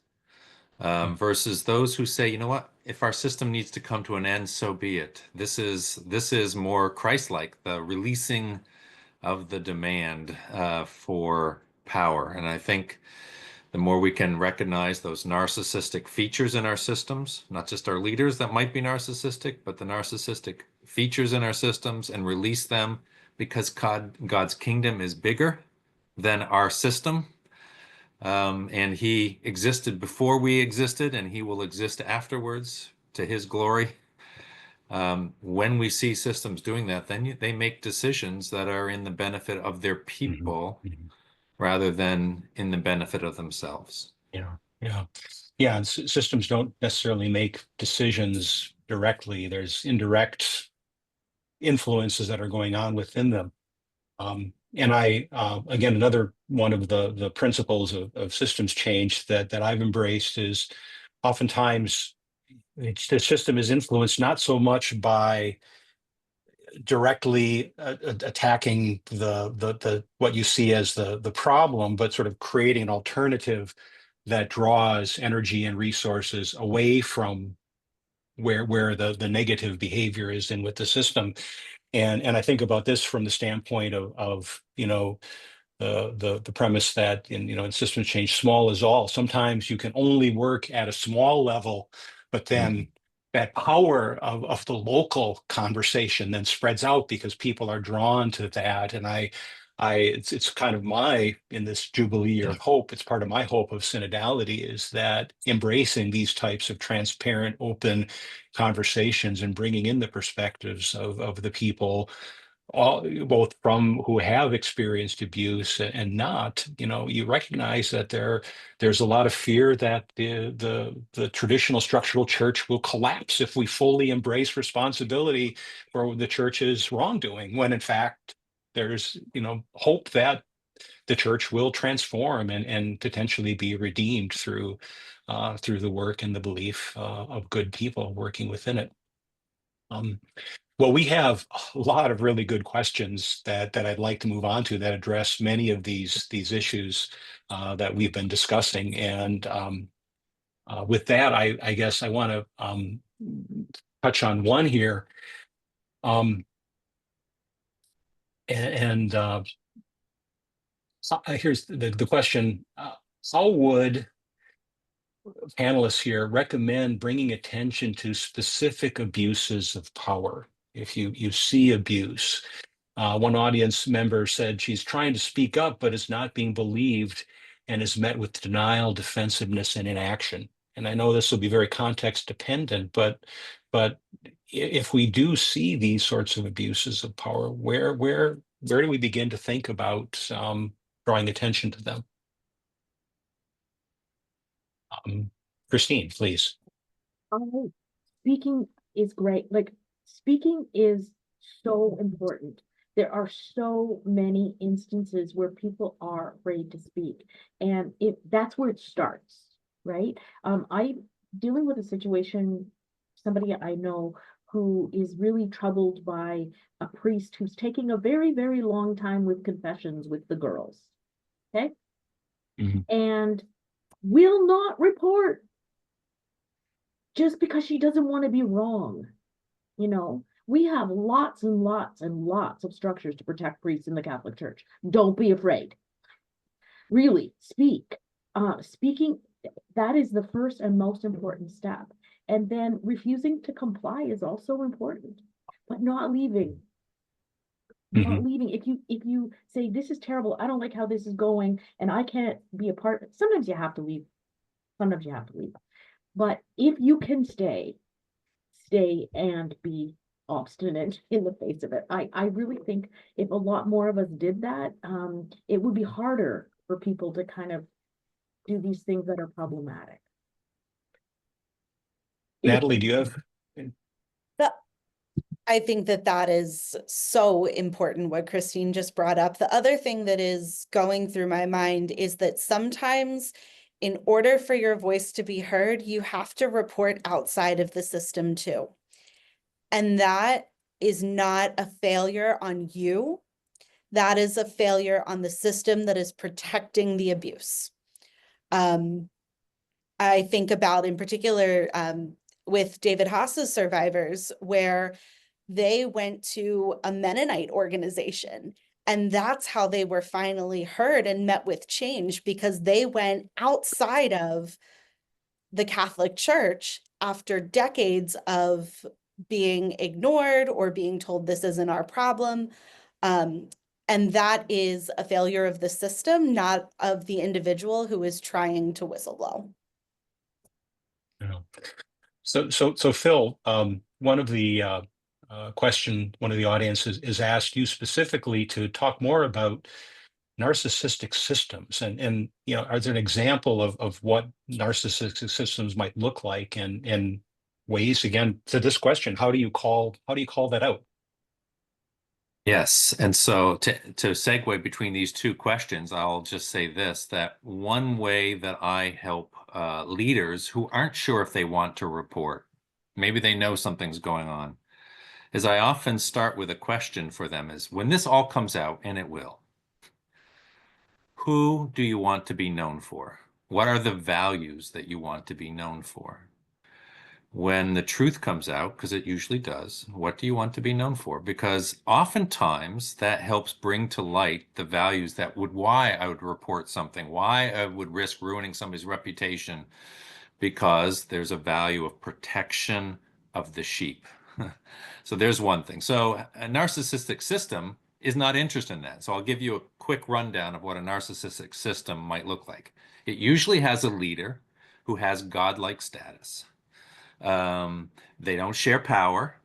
Versus those who say, you know what, if our system needs to come to an end, so be it. This is more Christ-like, the releasing of the demand for power. And I think the more we can recognize those narcissistic features in our systems, not just our leaders that might be narcissistic, but the narcissistic features in our systems, and release them, because God's kingdom is bigger than our system. And he existed before we existed, and he will exist afterwards to his glory. When we see systems doing that, then they make decisions that are in the benefit of their people rather than in the benefit of themselves. Yeah. And systems don't necessarily make decisions directly. There's indirect influences that are going on within them. And I, again, another one of the principles of systems change that I've embraced is oftentimes the system is influenced not so much by directly attacking the what you see as the problem, but sort of creating an alternative that draws energy and resources away from where the negative behavior is in with the system. And I think about this from the standpoint of you know, the premise that in systems change, small is all. Sometimes you can only work at a small level, but then that power of the local conversation then spreads out because people are drawn to that. And it's kind of in this Jubilee year of hope, it's part of my hope of synodality, is that embracing these types of transparent, open conversations and bringing in the perspectives of the people, both from who have experienced abuse and not. You recognize that there's a lot of fear that the traditional structural church will collapse if we fully embrace responsibility for the church's wrongdoing, when in fact there's hope that the church will transform and potentially be redeemed through the work and the belief of good people working within it. Well, we have a lot of really good questions that I'd like to move on to that address many of these issues that we've been discussing. And with that, I guess I want to touch on one here. And here's the question. How would panelists here recommend bringing attention to specific abuses of power? If you see abuse, one audience member said she's trying to speak up, but is not being believed and is met with denial, defensiveness, and inaction. And I know this will be very context dependent, but if we do see these sorts of abuses of power, where do we begin to think about drawing attention to them? Christine, please. Oh, speaking is great. Like, speaking is so important. There are so many instances where people are afraid to speak, and that's where it starts, right? I dealing with a situation, somebody I know who is really troubled by a priest who's taking a very, very long time with confessions with the girls. Okay. And will not report just because she doesn't want to be wrong. You know, we have lots and lots and lots of structures to protect priests in the Catholic Church. Don't be afraid. Really, speak. Speaking, that is the first and most important step. And then refusing to comply is also important, but not leaving. Not leaving. If you say, this is terrible, I don't like how this is going, and I can't be a part, sometimes you have to leave. Sometimes you have to leave. But if you can stay and be obstinate in the face of it. I really think if a lot more of us did that, it would be harder for people to kind of do these things that are problematic. Natalie, do you have? I think that is so important, what Christine just brought up. The other thing that is going through my mind is that sometimes in order for your voice to be heard, you have to report outside of the system too. And that is not a failure on you. That is a failure on the system that is protecting the abuse. I think about in particular with David Haas's survivors, where they went to a Mennonite organization, and that's how they were finally heard and met with change, because they went outside of the Catholic Church after decades of being ignored or being told this isn't our problem. And that is a failure of the system, not of the individual who is trying to whistleblow. Yeah. So Phil, one of the one of the audiences is asked you specifically to talk more about narcissistic systems, and you know, are there an example of what narcissistic systems might look like, and ways, again, to this question, how do you call that out? Yes. And so to segue between these two questions, I'll just say this, that one way that I help leaders who aren't sure if they want to report, maybe they know something's going on, is I often start with a question for them is, when this all comes out, and it will, who do you want to be known for? What are the values that you want to be known for? When the truth comes out, because it usually does, what do you want to be known for? Because oftentimes that helps bring to light the values that why I would report something, why I would risk ruining somebody's reputation, because there's a value of protection of the sheep. So there's one thing. So a narcissistic system is not interested in that. So I'll give you a quick rundown of what a narcissistic system might look like. It usually has a leader who has godlike status. They don't share power.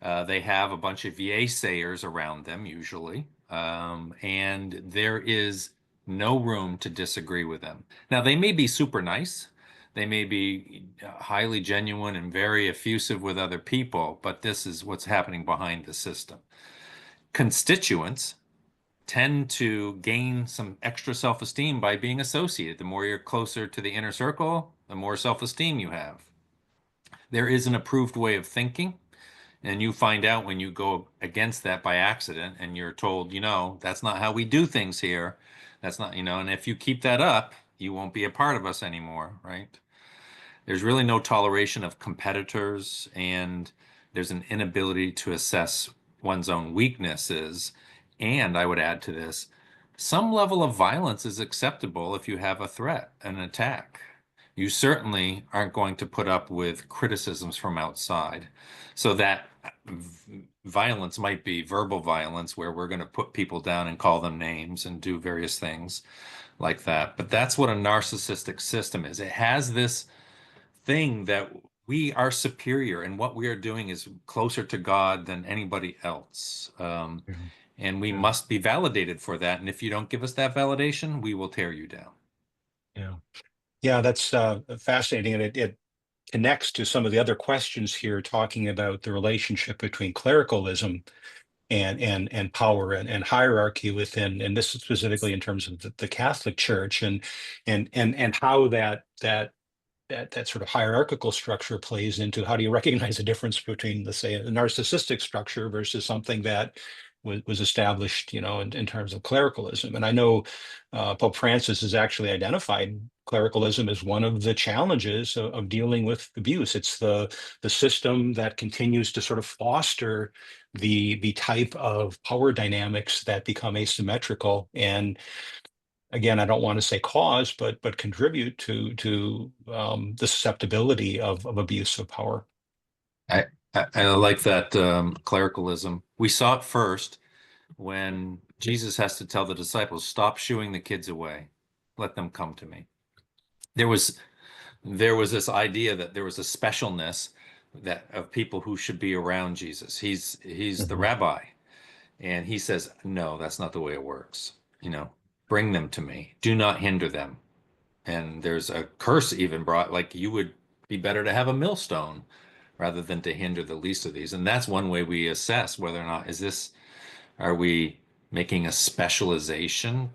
They have a bunch of naysayers around them usually, and there is no room to disagree with them. Now, they may be super nice. They may be highly genuine and very effusive with other people, but this is what's happening behind the system. Constituents tend to gain some extra self-esteem by being associated. The more you're closer to the inner circle, the more self-esteem you have. There is an approved way of thinking, and you find out when you go against that by accident and you're told, you know, that's not how we do things here. That's not, you know, and if you keep that up, you won't be a part of us anymore, right? There's really no toleration of competitors, and there's an inability to assess one's own weaknesses And I would add to this, some level of violence is acceptable if you have a threat, an attack. You certainly aren't going to put up with criticisms from outside. So that violence might be verbal violence, where we're going to put people down and call them names and do various things like that. But that's what a narcissistic system is. It has this thing that we are superior, and what we are doing is closer to God than anybody else. And we must be validated for that. And if you don't give us that validation, we will tear you down. Yeah, that's fascinating. And it connects to some of the other questions here, talking about the relationship between clericalism and power and hierarchy within, and this is specifically in terms of the Catholic Church, and how that sort of hierarchical structure plays into how do you recognize the difference between, let's say, a narcissistic structure versus something that was established, in terms of clericalism. And I know Pope Francis has actually identified clericalism as one of the challenges of dealing with abuse. It's the system that continues to sort of foster the type of power dynamics that become asymmetrical, and again, I don't want to say cause, but contribute to the susceptibility of abuse of power. I like that clericalism. We saw it first when Jesus has to tell the disciples, stop shooing the kids away. Let them come to me. There was this idea that there was a specialness that of people who should be around Jesus. He's the rabbi. And he says, no, that's not the way it works. Bring them to me. Do not hinder them. And there's a curse even brought, like you would be better to have a millstone rather than to hinder the least of these. And that's one way we assess whether or not are we making a specialization,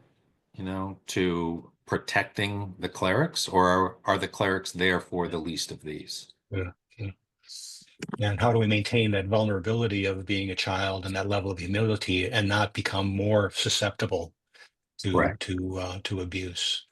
to protecting the clerics, or are the clerics there for the least of these? Yeah. And how do we maintain that vulnerability of being a child and that level of humility and not become more susceptible to abuse?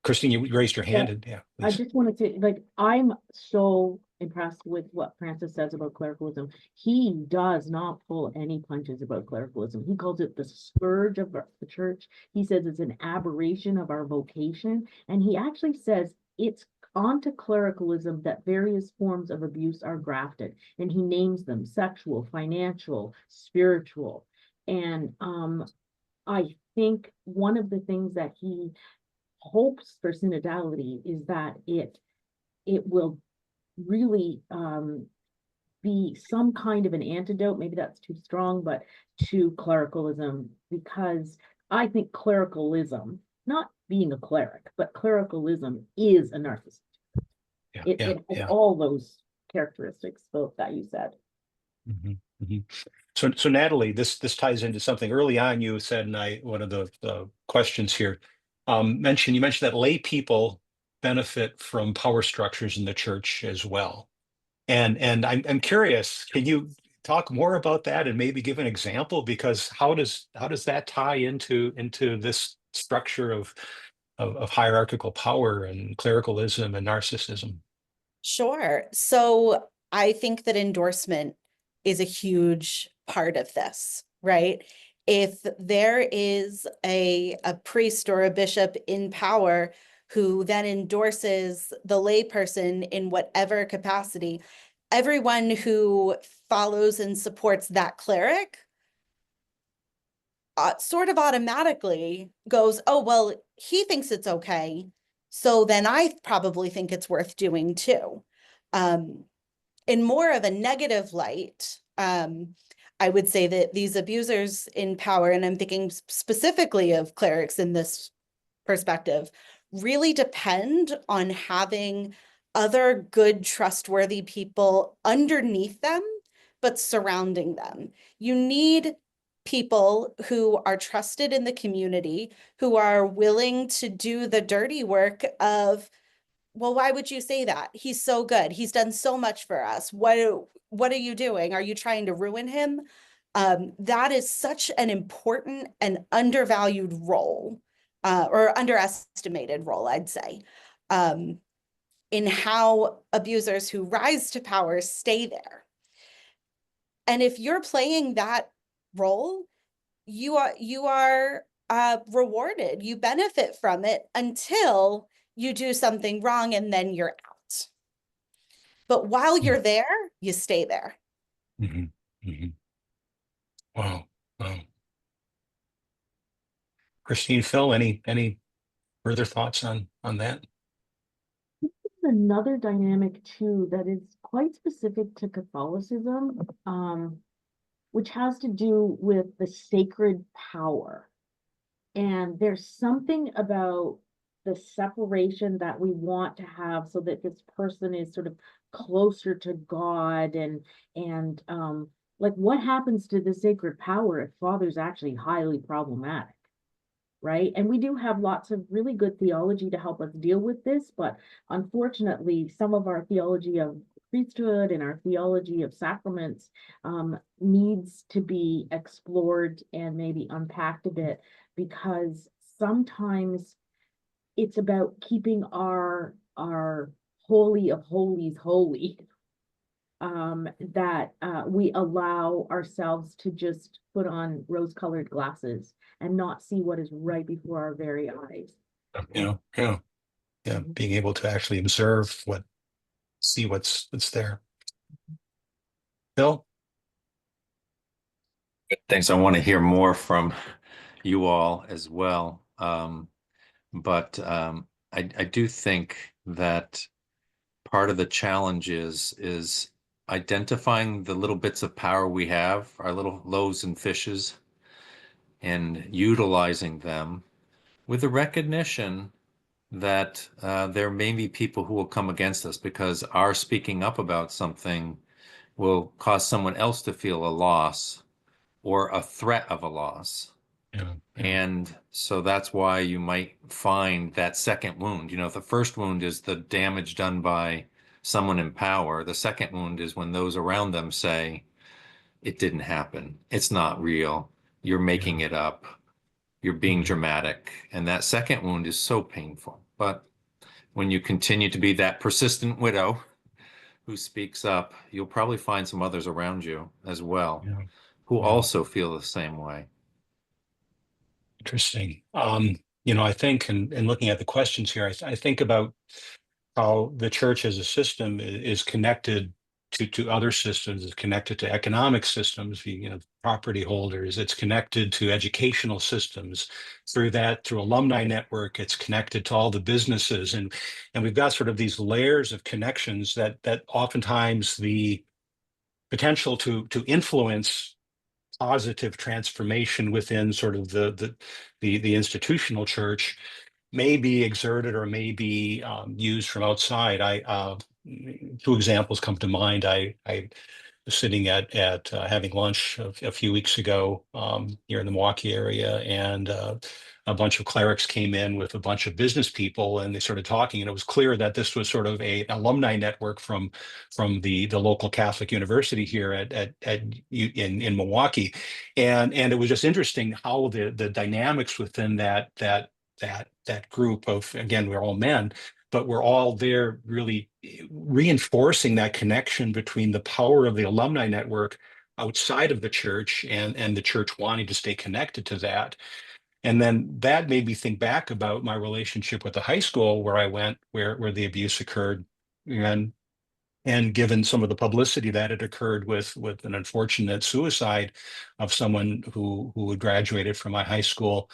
Christine, you raised your hand. Yeah, I just wanted to, I'm so impressed with what Francis says about clericalism. He does not pull any punches about clericalism. He calls it the scourge of the church. He says it's an aberration of our vocation. And he actually says it's onto clericalism that various forms of abuse are grafted. And he names them sexual, financial, spiritual. And I think one of the things that he hopes for synodality is that it will really be some kind of an antidote, maybe that's too strong, but to clericalism, because I think clericalism, not being a cleric, but clericalism is a narcissist. It has all those characteristics, both that you said. So Natalie, this ties into something early on you said, and one of the questions here, you mentioned that lay people benefit from power structures in the church as well. And I'm curious, can you talk more about that and maybe give an example? Because how does that tie into this structure of hierarchical power and clericalism and narcissism? Sure. So I think that endorsement is a huge part of this, right? If there is a priest or a bishop in power who then endorses the layperson in whatever capacity, everyone who follows and supports that cleric sort of automatically goes, oh, well, he thinks it's okay, so then I probably think it's worth doing too. In more of a negative light, I would say that these abusers in power, and I'm thinking specifically of clerics in this perspective, really depend on having other good, trustworthy people underneath them, but surrounding them. You need people who are trusted in the community, who are willing to do the dirty work of, well, why would you say that? He's so good. He's done so much for us. What are you doing? Are you trying to ruin him? That is such an important and undervalued role, or underestimated role, I'd say, in how abusers who rise to power stay there. And if you're playing that role, you are rewarded, you benefit from it until you do something wrong, and then you're out. But while you're there, you stay there. Mm-hmm. Mm-hmm. Wow. Wow. Christine, Phil, any further thoughts on that? Another dynamic too that is quite specific to Catholicism, which has to do with the sacred power. And there's something about the separation that we want to have so that this person is sort of closer to God, and like what happens to the sacred power if father's actually highly problematic, right? And we do have lots of really good theology to help us deal with this, but unfortunately, some of our theology of priesthood and our theology of sacraments needs to be explored and maybe unpacked a bit, because sometimes it's about keeping our holy of holies holy, that we allow ourselves to just put on rose-colored glasses and not see what is right before our very eyes. Yeah. Being able to actually observe see what's there. Bill? Thanks. I want to hear more from you all as well. But I do think that part of the challenge is identifying the little bits of power we have, our little loaves and fishes, and utilizing them with the recognition that there may be people who will come against us because our speaking up about something will cause someone else to feel a loss or a threat of a loss. Yeah. And so that's why you might find that second wound. You know, the first wound is the damage done by someone in power. The second wound is when those around them say, it didn't happen. It's not real. You're making it up. You're being dramatic. And that second wound is so painful. But when you continue to be that persistent widow who speaks up, you'll probably find some others around you as well who also feel the same way. Interesting. I think, and looking at the questions here, I think about how the church as a system is connected to other systems, is connected to economic systems, property holders, it's connected to educational systems. Through alumni network, it's connected to all the businesses. And we've got sort of these layers of connections that oftentimes the potential to influence positive transformation within sort of the institutional church may be exerted or may be used from outside. Two examples come to mind. I was sitting at having lunch a few weeks ago here in the Milwaukee area, and a bunch of clerics came in with a bunch of business people, and they started talking, and it was clear that this was sort of an alumni network from the local Catholic university here in Milwaukee, and it was just interesting how the dynamics within that group of, again, we're all men, but we're all there really reinforcing that connection between the power of the alumni network outside of the church and the church wanting to stay connected to that. And then that made me think back about my relationship with the high school where I went, where the abuse occurred. And given some of the publicity that had occurred with an unfortunate suicide of someone who had graduated from my high school,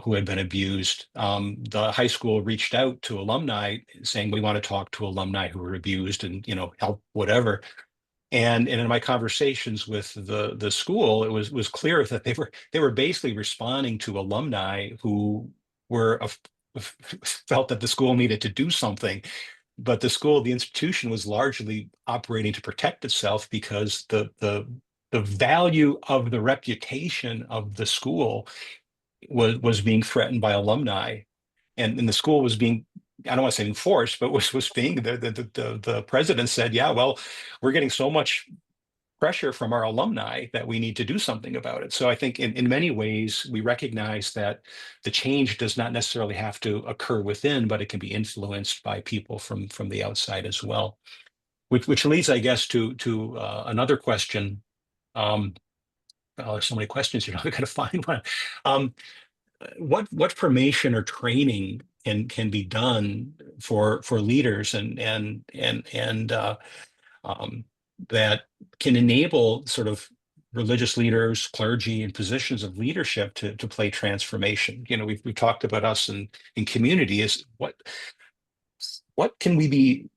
who had been abused, the high school reached out to alumni saying, we want to talk to alumni who were abused and, help whatever. And in my conversations with the school, it was clear that they were basically responding to alumni who felt that the school needed to do something. But the institution was largely operating to protect itself because the value of the reputation of the school was being threatened by alumni, and the school was being, I don't want to say enforced, but was being, the president said, yeah, well, we're getting so much pressure from our alumni that we need to do something about it. So I think in many ways, we recognize that the change does not necessarily have to occur within, but it can be influenced by people from the outside as well. Which leads, I guess, to another question. there's so many questions here. I've got to find one. What formation or training can be done for leaders and that can enable sort of religious leaders, clergy, and positions of leadership to play transformation? You know, we've talked about us in community. Is what can we be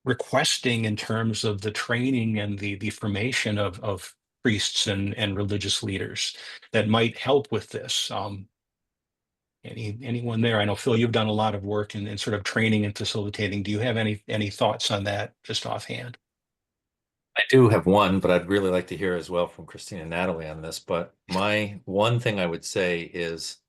requesting in terms of the training and the formation of priests and religious leaders that might help with this? Anyone there? I know, Phil, you've done a lot of work in sort of training and facilitating. Do you have any thoughts on that just offhand? I do have one, but I'd really like to hear as well from Christine and Natalie on this. But my one thing I would say is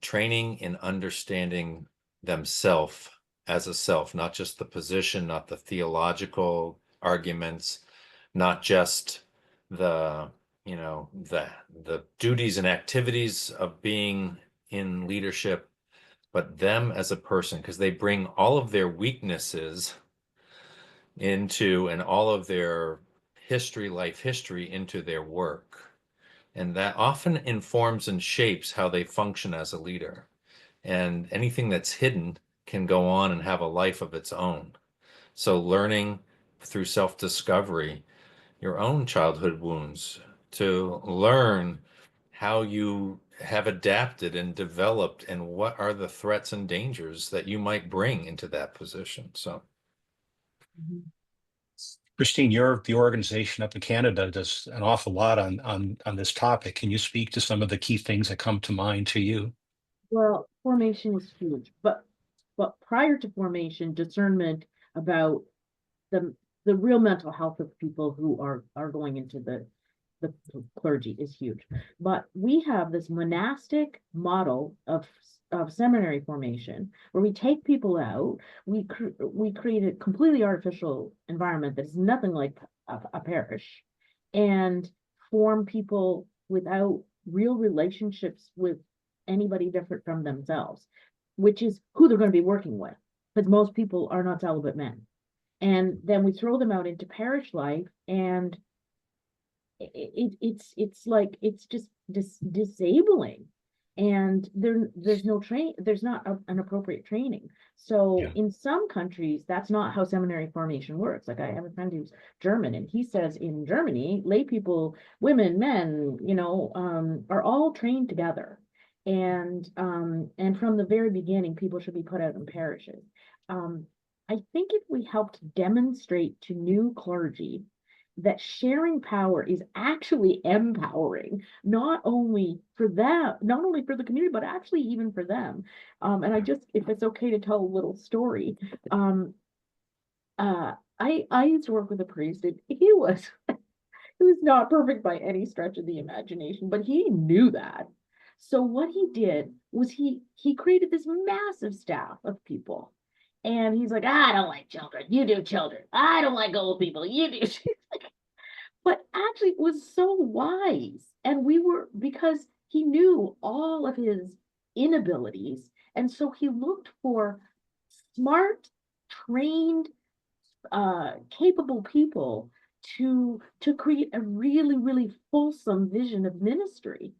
training in understanding themselves as a self, not just the position, not the theological arguments, not just the, you know, the duties and activities of being in leadership, but them as a person, because they bring all of their weaknesses into and all of their life history into their work. And that often informs and shapes how they function as a leader. And anything that's hidden can go on and have a life of its own. So learning through self-discovery, your own childhood wounds, to learn how you have adapted and developed and what are the threats and dangers that you might bring into that position. So. Christine, the organization up in Canada does an awful lot on this topic. Can you speak to some of the key things that come to mind to you? Well, formation is huge, but prior to formation, discernment about the real mental health of people who are going into the clergy is huge. But we have this monastic model of seminary formation where we take people out, we create a completely artificial environment that is nothing like a parish, and form people without real relationships with anybody different from themselves, which is who they're going to be working with, because most people are not celibate men. And then we throw them out into parish life, and it's like it's just disabling, and there's no there's not an appropriate training. So Yeah. in some countries, that's not how seminary formation works. Like, I have a friend who's German, and he says in Germany, lay people, women, men, are all trained together, and from the very beginning, people should be put out in parishes. I think if we helped demonstrate to new clergy that sharing power is actually empowering, not only for them, not only for the community, but actually even for them. And if it's okay to tell a little story, I used to work with a priest, and he was not perfect by any stretch of the imagination, but he knew that. So what he did was he created this massive staff of people. And he's like, I don't like children. You do children. I don't like old people. You do. But actually, it was so wise. And because he knew all of his inabilities. And so he looked for smart, trained, capable people to create a really, really fulsome vision of ministry.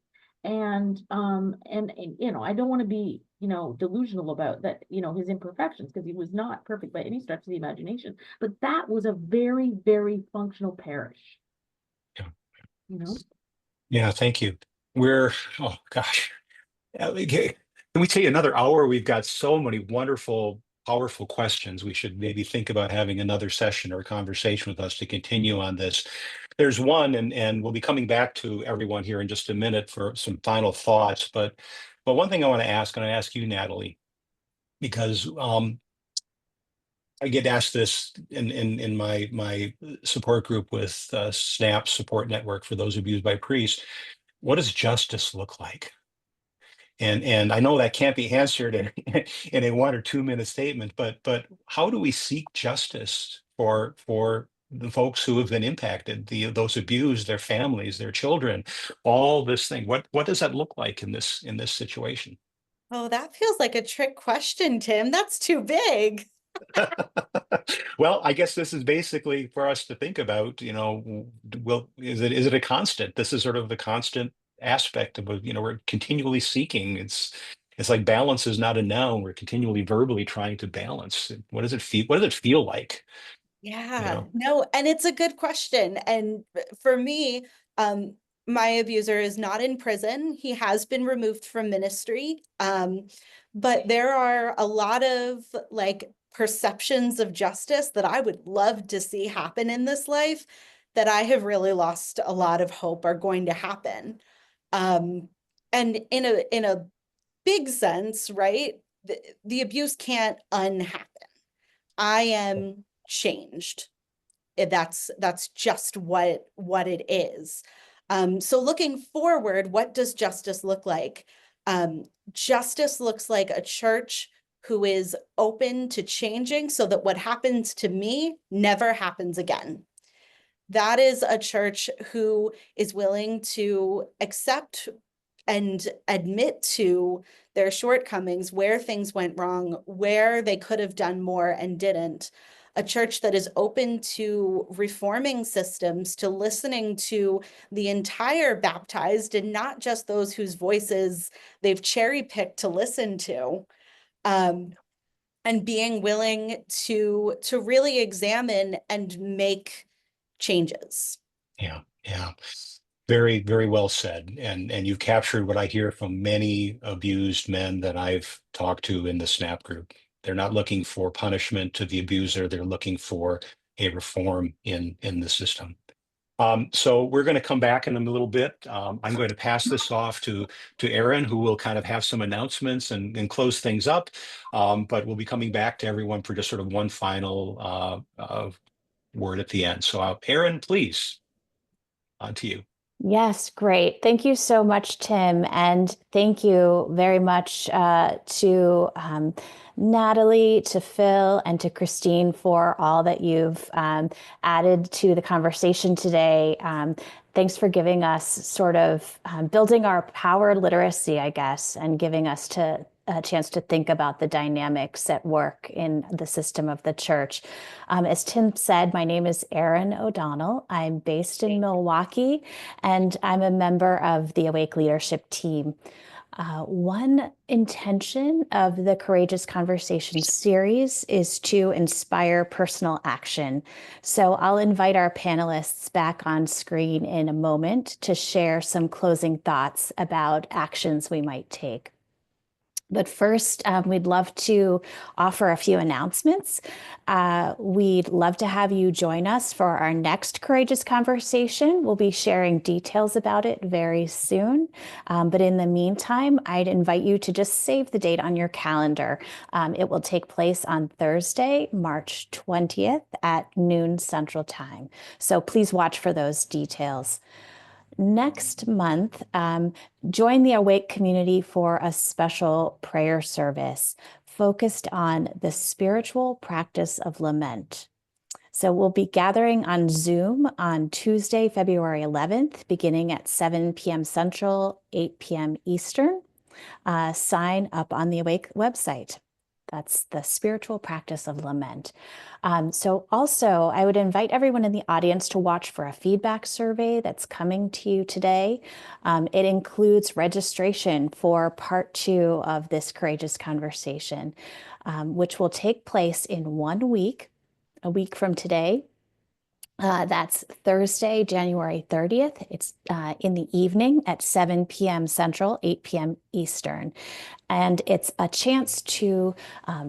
And I don't want to be delusional about that, his imperfections, because he was not perfect by any stretch of the imagination, but that was a very, very functional parish. Yeah, thank you. Oh gosh, can we take another hour? We've got so many wonderful, powerful questions. We should maybe think about having another session or a conversation with us to continue on this. There's one, and we'll be coming back to everyone here in just a minute for some final thoughts. But one thing I want to ask, and I ask you, Natalie, because I get asked this in my support group with SNAP support network for those abused by priests. What does justice look like? And I know that can't be answered in a 1 or 2 minute statement, but how do we seek justice for the folks who have been impacted, those abused, their families, their children, all this thing? What does that look like in this situation? Oh, that feels like a trick question, Tim. That's too big. Well, I guess this is basically for us to think about, is it a constant? This is sort of the constant aspect of, we're continually seeking. It's like balance is not a noun. We're continually verbally trying to balance. What does it feel? What does it feel like? Yeah, no, and it's a good question. And for me, my abuser is not in prison. He has been removed from ministry. But there are a lot of like perceptions of justice that I would love to see happen in this life that I have really lost a lot of hope are going to happen. And in a big sense, right? The abuse can't unhappen. I am changed. That's just what it is. So looking forward, what does justice look like? Justice looks like a church who is open to changing so that what happens to me never happens again. That is a church who is willing to accept and admit to their shortcomings, where things went wrong, where they could have done more and didn't. A church that is open to reforming systems, to listening to the entire baptized and not just those whose voices they've cherry-picked to listen to. And being willing to really examine and make changes. Yeah. Very, very well said. And you've captured what I hear from many abused men that I've talked to in the SNAP group. They're not looking for punishment to the abuser. They're looking for a reform in the system. So we're going to come back in a little bit. I'm going to pass this off to Aaron, who will kind of have some announcements and close things up. But we'll be coming back to everyone for just sort of one final word at the end. So Aaron, please, on to you. Yes, great. Thank you so much, Tim. And thank you very much to Natalie, to Phil, and to Christine for all that you've added to the conversation today. Thanks for giving us sort of building our power literacy, I guess, and giving us a chance to think about the dynamics at work in the system of the church. As Tim said, my name is Erin O'Donnell. I'm based in Milwaukee, and I'm a member of the Awake Leadership team. One intention of the Courageous Conversation series is to inspire personal action. So I'll invite our panelists back on screen in a moment to share some closing thoughts about actions we might take. But first, we'd love to offer a few announcements. We'd love to have you join us for our next Courageous Conversation. We'll be sharing details about it very soon. But in the meantime, I'd invite you to just save the date on your calendar. It will take place on Thursday, March 20th at noon Central Time. So please watch for those details. Next month, join the Awake community for a special prayer service focused on the spiritual practice of lament. So we'll be gathering on Zoom on Tuesday, February 11th, beginning at 7 p.m. Central, 8 p.m. Eastern. Sign up on the Awake website. That's the spiritual practice of lament. So also, I would invite everyone in the audience to watch for a feedback survey that's coming to you today. It includes registration for part 2 of this Courageous Conversation, which will take place in 1 week, a week from today. That's Thursday, January 30th. It's in the evening at 7 p.m. Central, 8 p.m. Eastern. And it's a chance to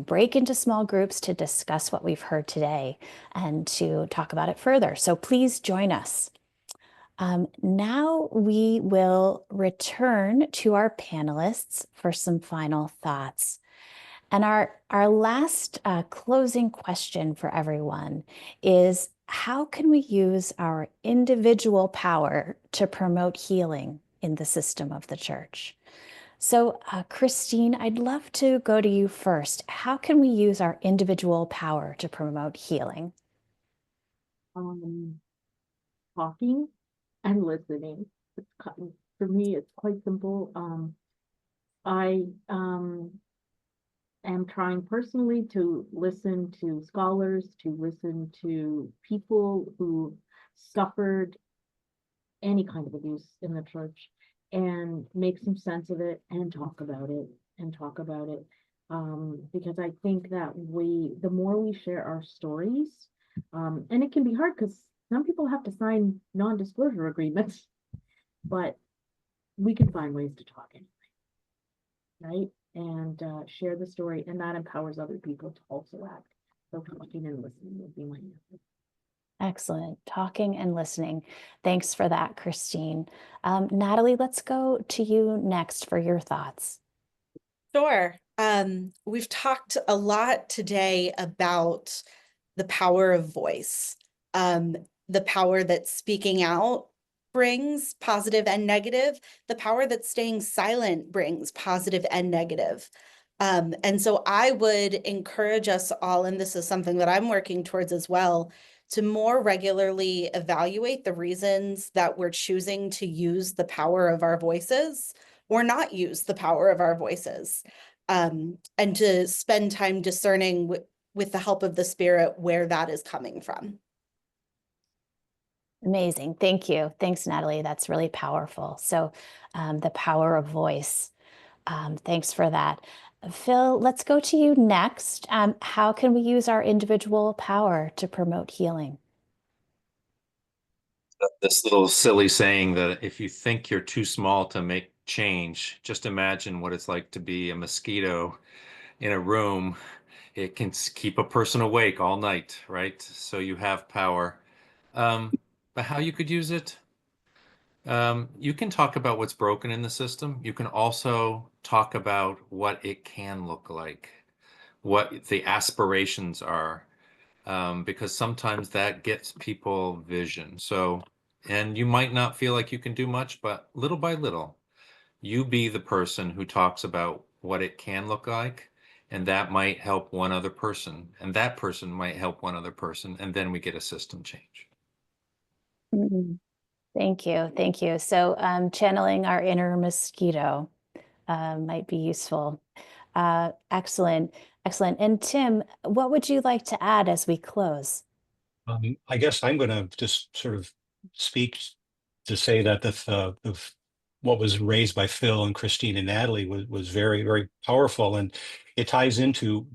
break into small groups to discuss what we've heard today and to talk about it further. So please join us. Now we will return to our panelists for some final thoughts. And our last closing question for everyone is, how can we use our individual power to promote healing in the system of the church? So, Christine, I'd love to go to you first. How can we use our individual power to promote healing? Talking and listening. For me, it's quite simple. I am trying personally to listen to scholars, to listen to people who suffered any kind of abuse in the church and make some sense of it and talk about it and talk about it. Because I think that the more we share our stories, and it can be hard because some people have to sign non-disclosure agreements, but we can find ways to talk anyway, right? And share the story, and that empowers other people to also act. So talking and listening would be my answer. Excellent. Talking and listening. Thanks for that, Christine. Natalie, let's go to you next for your thoughts. Sure. We've talked a lot today about the power of voice, the power that speaking out brings, positive and negative, the power that staying silent brings, positive and negative. And so I would encourage us all, and this is something that I'm working towards as well, to more regularly evaluate the reasons that we're choosing to use the power of our voices or not use the power of our voices, and to spend time discerning with the help of the Spirit where that is coming from. Amazing. Thank you. Thanks, Natalie. That's really powerful. So the power of voice. Thanks for that. Phil, let's go to you next. How can we use our individual power to promote healing? This little silly saying that if you think you're too small to make change, just imagine what it's like to be a mosquito in a room. It can keep a person awake all night, right? So you have power. But how you could use it? You can talk about what's broken in the system. You can also talk about what it can look like, what the aspirations are, because sometimes that gets people vision. So, and you might not feel like you can do much, but little by little, you be the person who talks about what it can look like, and that might help one other person, and that person might help one other person, and then we get a system change. Mm-hmm. Thank you. Thank you. So channeling our inner mosquito might be useful. Excellent. Excellent. And Tim, what would you like to add as we close? I guess I'm going to just sort of speak to say that what was raised by Phil and Christine and Natalie was very, very powerful, and it ties into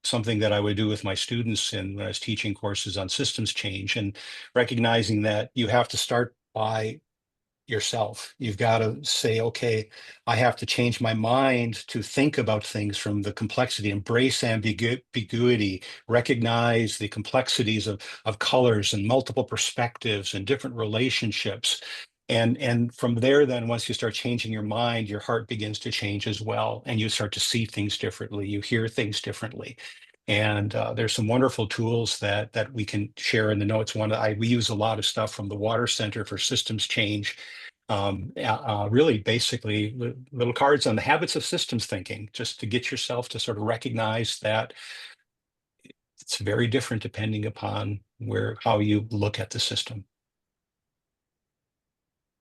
something that I would do with my students when I was teaching courses on systems change, and recognizing that you have to start by yourself. You've got to say, okay, I have to change my mind to think about things from the complexity, embrace ambiguity, recognize the complexities of colors and multiple perspectives and different relationships. And from there, then once you start changing your mind, your heart begins to change as well. And you start to see things differently. You hear things differently. And there's some wonderful tools that we can share in the notes. We use a lot of stuff from the Water Center for Systems Change. Really, basically, little cards on the habits of systems thinking, just to get yourself to sort of recognize that it's very different depending upon how you look at the system.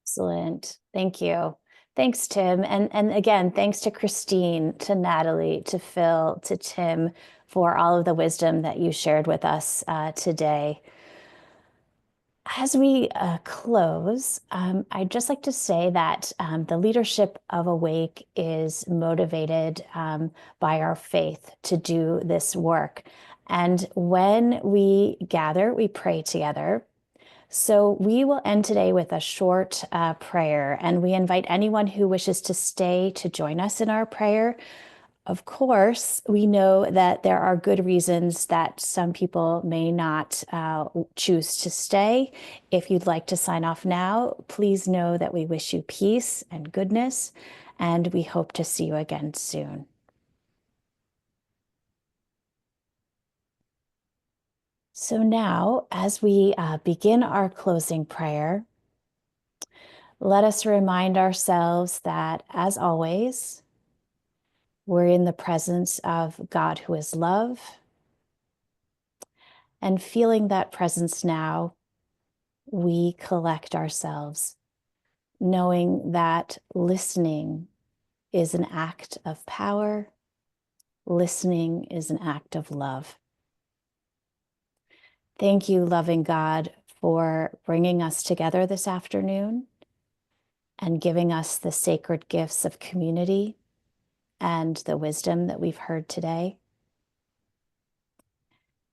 Excellent. Thank you. Thanks, Tim. And again, thanks to Christine, to Natalie, to Phil, to Tim for all of the wisdom that you shared with us today. As we close, I'd just like to say that the leadership of Awake is motivated by our faith to do this work. And when we gather, we pray together. So we will end today with a short prayer, and we invite anyone who wishes to stay to join us in our prayer. Of course, we know that there are good reasons that some people may not choose to stay. If you'd like to sign off now, please know that we wish you peace and goodness, and we hope to see you again soon. So now, as we begin our closing prayer, let us remind ourselves that, as always, we're in the presence of God who is love, and feeling that presence now, we collect ourselves, knowing that listening is an act of power Listening is an act of love. Thank you, loving God, for bringing us together this afternoon and giving us the sacred gifts of community and the wisdom that we've heard today.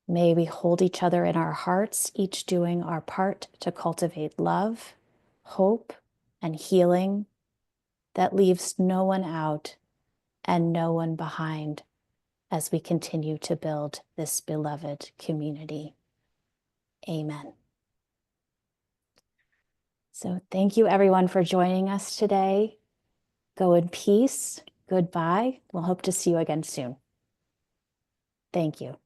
May we hold each other in our hearts, each doing our part to cultivate love, hope, and healing that leaves no one out and no one behind as we continue to build this beloved community. Amen. So thank you everyone for joining us today. Go in peace. Goodbye. We'll hope to see you again soon. Thank you.